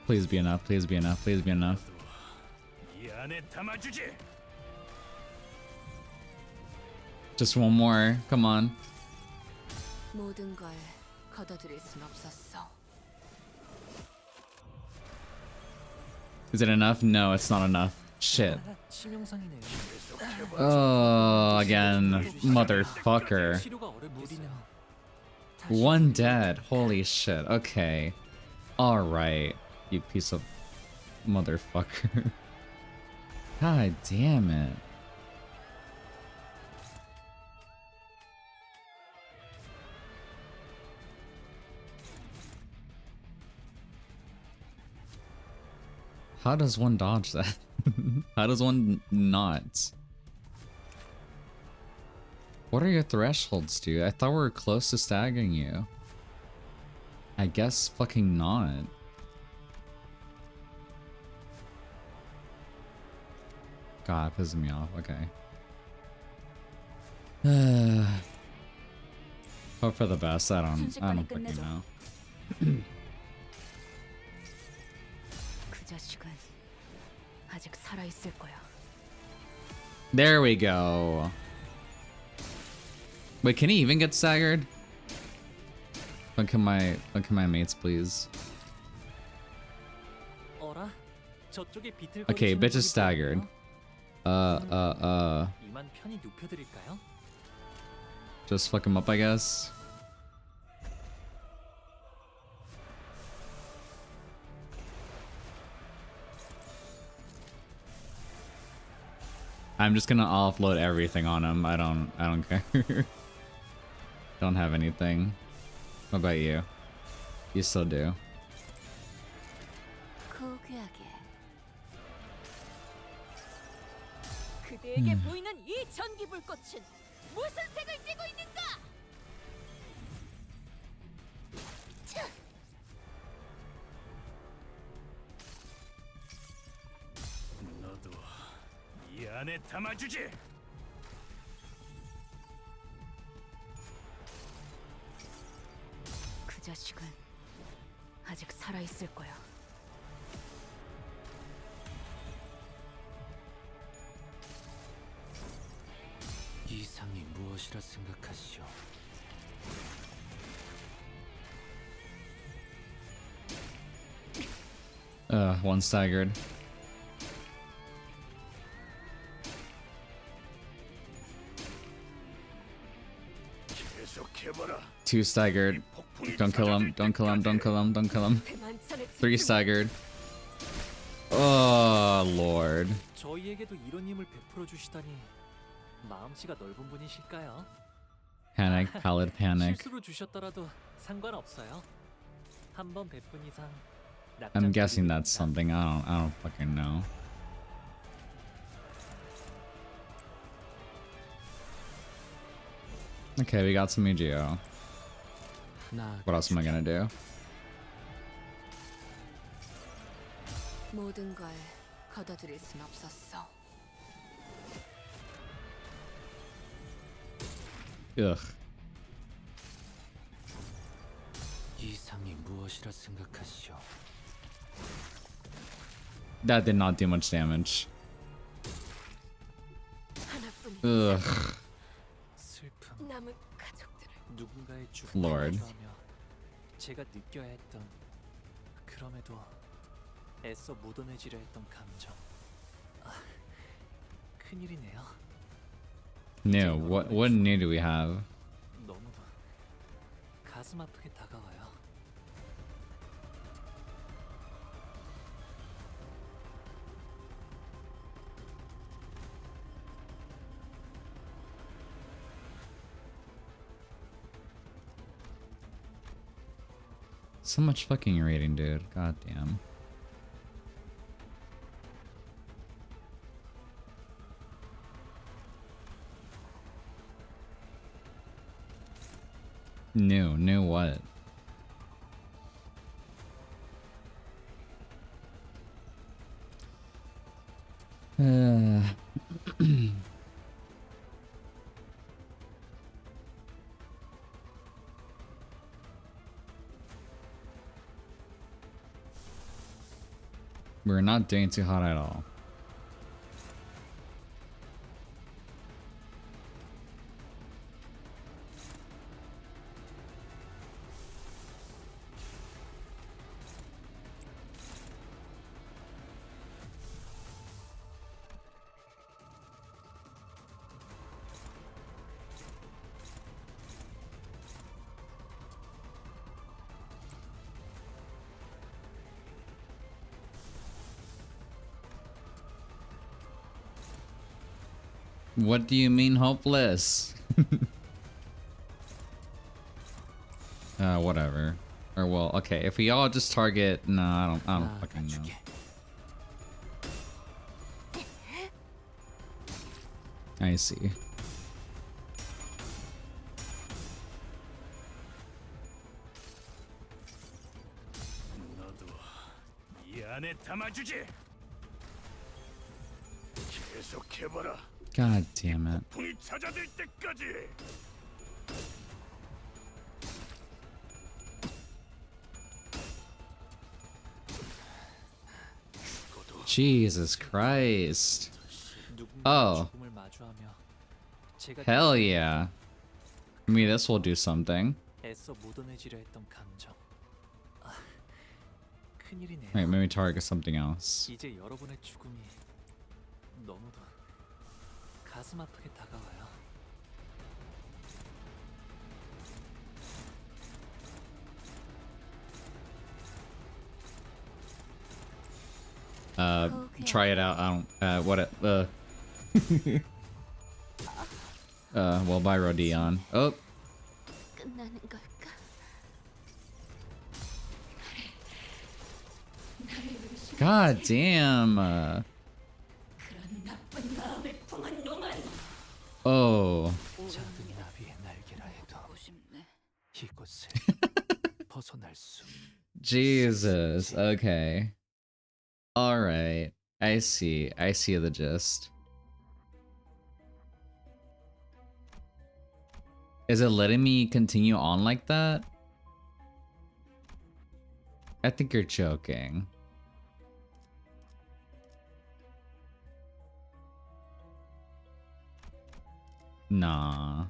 Please be enough, please be enough, please be enough. 이 안에 담아주지. Just one more. Come on. 모든 걸 걷어들일 순 없었어. Is it enough? No, it's not enough. Shit. 치명상이네요. Oh, again. Motherfucker. 치료가 어렵겠어요. One dead. Holy shit. Okay. Alright. You piece of motherfucker. God damn it. How does one dodge that? How does one not? What are your thresholds, dude? I thought we were close to staggering you. I guess fucking not. God, pissing me off. Okay. Hope for the best. I don't fucking know. 그 자식은 아직 살아 있을 거야. There we go. Wait, can he even get staggered? Look at my mates, please. 어라? 저쪽에 비틀거리시는 Okay, bitch is 분이 staggered. 보이네요. 이만 편히 눕혀드릴까요? Just fuck him up, I guess. I'm just gonna offload everything on him. I don't care. Don't have anything. What about you? You still do. 고귀하게. 그대에게 보이는 이 전기 불꽃은 무슨 색을 띠고 있는가? 너도 이 안에 담아주지. 그 자식은 아직 살아 있을 거야. 이상이 무엇이라 생각하시오? One staggered. Two staggered. Don't kill him. Don't kill him. Don't kill him. Don't kill him. Three staggered. Oh, Lord. 저희에게도 이런 힘을 베풀어 주시다니 마음씨가 넓은 분이실까요? Panic. Pallid panic. 실수로 주셨더라도 상관없어요. 한 번 베푼 이상 I'm guessing that's something. I don't fucking know. Okay, we got some Mugio. What else am I gonna do? 모든 걸 걷어들일 순 없었어. Ugh. 이상이 무엇이라 생각하시오? That did not do much damage. Ugh. 슬픔. 남은 가족들을 누군가의 죽음을 Lord. 마주하며 제가 느껴야 했던 그럼에도 애써 묻어내지려 했던 감정. 큰일이네요. New. What new do we have? 너무 가슴 아프게 다가와요. So much fucking rating, dude. God damn. New what? We're not doing too hot at all. What do you mean hopeless? Whatever. Or well, okay, if we all just target, no, I don't fucking know. I see. God damn it. Jesus Christ. Oh. Hell yeah. I mean, this will do something. Wait, maybe target something else. 이제 여러분의 죽음이 너무도 가슴 아프게 다가와요. Try it out. I don't, well, bye, Rodion. Oh. 끝나는 걸까? God damn. Oh. 작은 나비의 날개라 해도 이곳을 벗어날 수. Jesus. Okay. All right. I see. I see the gist. Is it letting me continue on like that? I think you're joking. Nah.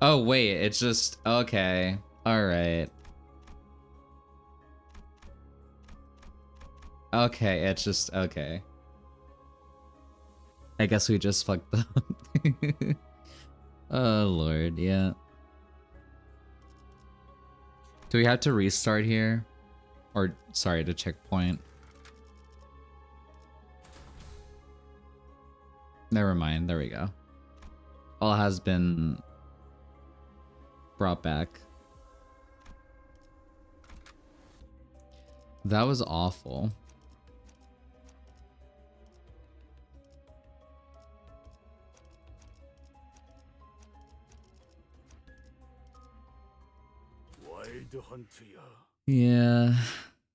Oh, wait. It's just... Okay. All right. Okay, it's just... Okay. I guess we just fucked up. Oh, Lord. Yeah. Do we have to restart here? Or, sorry, to checkpoint? Never mind. There we go. All has been brought back. That was awful. Yeah,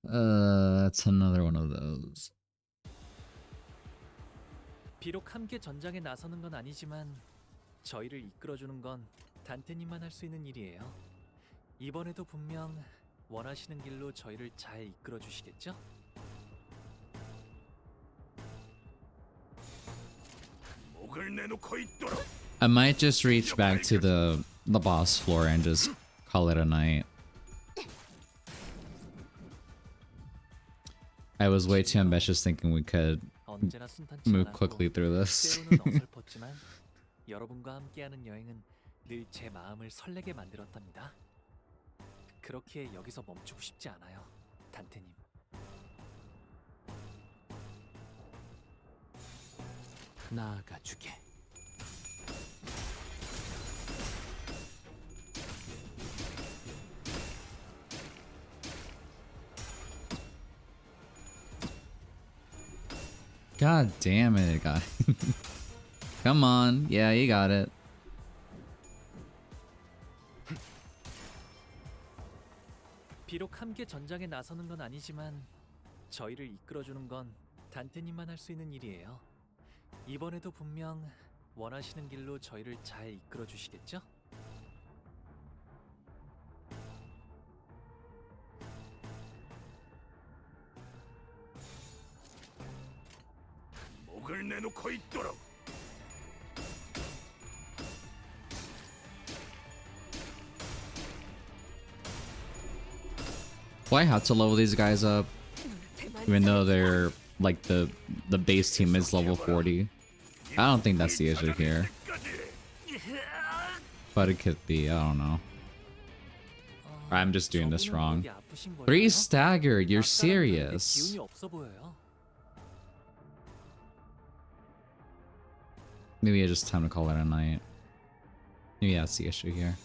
that's another one of those. 비록 함께 전장에 나서는 건 아니지만 저희를 이끌어주는 건 단테님만 할 수 있는 일이에요. 이번에도 분명 원하시는 길로 저희를 잘 이끌어 주시겠죠? I might just reach back to the boss floor and just call it a night. I was way too ambitious thinking we could move quickly through this. 여러분과 함께하는 여행은 늘 제 마음을 설레게 만들었답니다. 그렇게 여기서 멈추고 싶지 않아요, 단테님. 나아가 주게. God damn it, guy. Come on. Yeah, you got it. 비록 함께 전장에 나서는 건 아니지만 저희를 이끌어주는 건 단테님만 할 수 있는 일이에요. 이번에도 분명 원하시는 길로 저희를 잘 이끌어 주시겠죠? 목을 내놓고 있도록. Do I have to level these guys up? Even though they're like the base team is level 40. I don't think that's the issue here. But it could be, I don't know. Or I'm just doing this wrong. 3 staggered, you're serious. Maybe it's just time to call it a night. Maybe that's the issue here.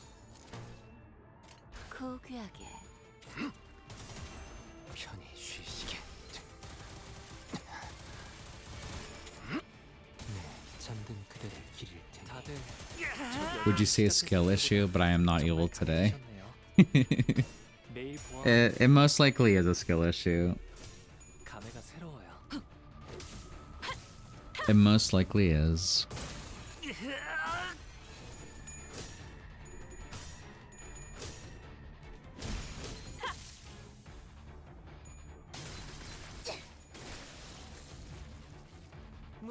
고귀하게. 편히 쉬시게. 네, 잠든 그대를 기릴 테니. 다들 Would you say a skill issue, but I am not able today? 매일 보아 It most likely is a skill issue. 감회가 새로워요. It most likely is.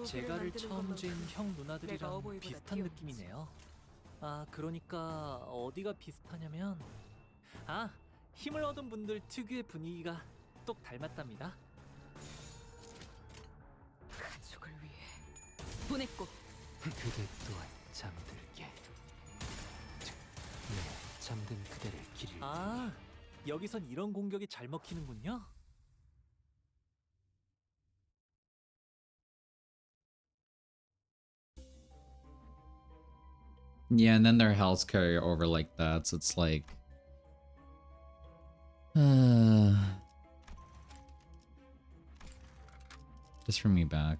제가를 처음 쥔 형 누나들이랑 비슷한 느낌이네요. 아, 그러니까 어디가 비슷하냐면 힘을 얻은 분들 특유의 분위기가 똑 닮았답니다. 가족을 위해 보냈고 그대 또한 잠들게. 네, 잠든 그대를 기릴 테니. 여기선 이런 공격이 잘 먹히는군요. Yeah, and then their health carry over like that, so it's like... Just for me back.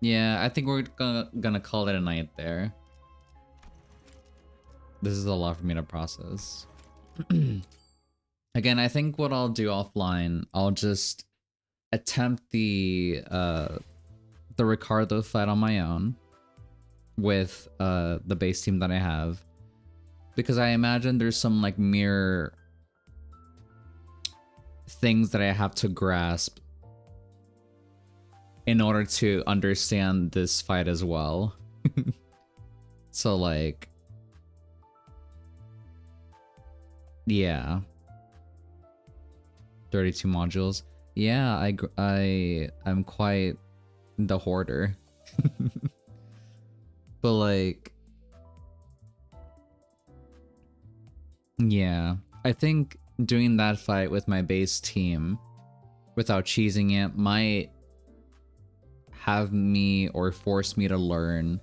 Yeah, I think we're gonna call it a night there. This is a lot for me to process. Again, I think what I'll do offline, I'll just attempt the Ricardo fight on my own with the base team that I have, because I imagine there's some like mirror things that I have to grasp in order to understand this fight as well. So like, yeah, 32 modules. Yeah, I'm quite the hoarder. But like, yeah, I think doing that fight with my base team without cheesing it might have me or force me to learn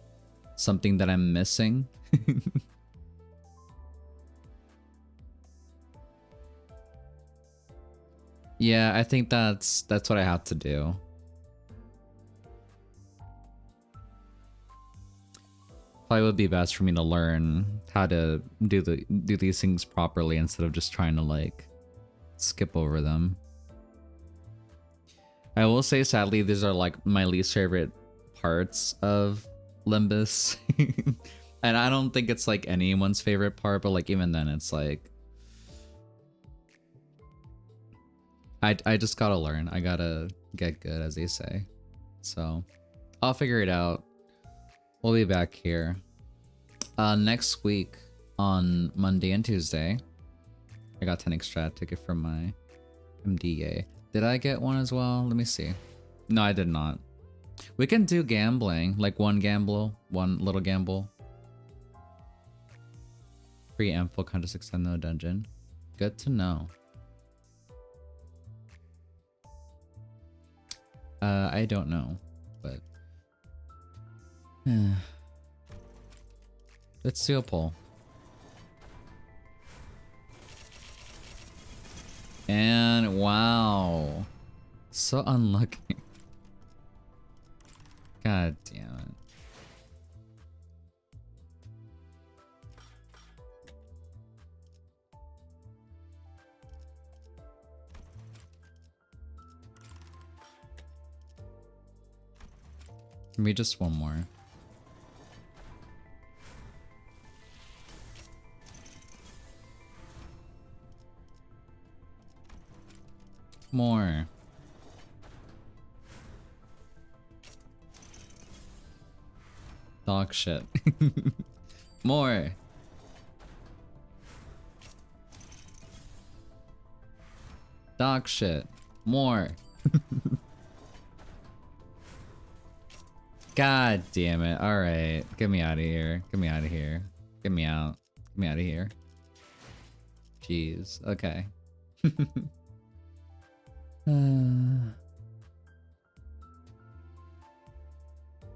something that I'm missing. Yeah, I think that's what I have to do. Probably would be best for me to learn how to do these things properly instead of just trying to like skip over them. I will say, sadly, these are like my least favorite parts of Limbus. And I don't think it's like anyone's favorite part, but like even then it's like I just gotta learn. I gotta get good, as they say. So I'll figure it out. We'll be back here next week on Monday and Tuesday. I got 10 extra ticket from my MDA. Did I get one as well? Let me see. No, I did not. We can do gambling, like one little gamble. Free ample contest extend no dungeon. Good to know. I don't know, but let's do a poll. And wow, so unlucky. God damn it. Maybe just one more. More. Dog shit. More. Dog shit. More. God damn it. Alright. Get me out of here. Get me out of here. Get me out. Get me out of here. Jeez. Okay.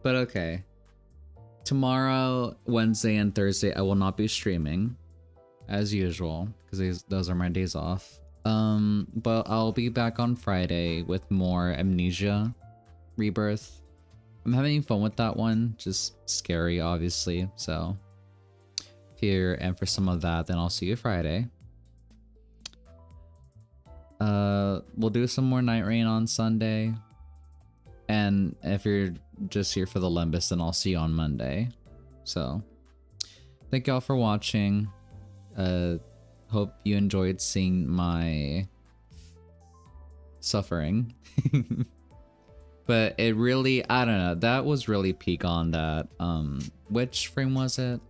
But okay. Tomorrow, Wednesday, and Thursday, I will not be streaming, as usual, because those are my days off. But I'll be back on Friday with more Amnesia Rebirth. I'm having fun with that one, just scary, obviously. So if you're in for some of that, then I'll see you Friday. We'll do some more Night Rain on Sunday. And if you're just here for the Limbus, then I'll see you on Monday. So thank y'all for watching. Hope you enjoyed seeing my suffering. But it really, I don't know, that was really peak on that. Which frame was it?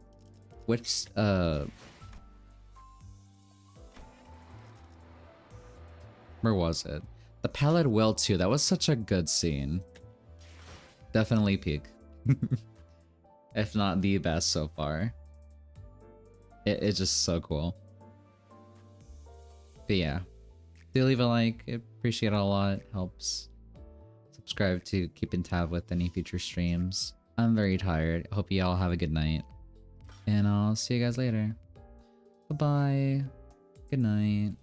Which where was it? The Pallid Will too. That was such a good scene. Definitely peak. If not the best so far. It's just so cool. But yeah. Do leave a like. I appreciate it a lot. Helps. Subscribe to keep in tab with any future streams. I'm very tired. Hope you all have a good night. And I'll see you guys later. Bye-bye. Good night.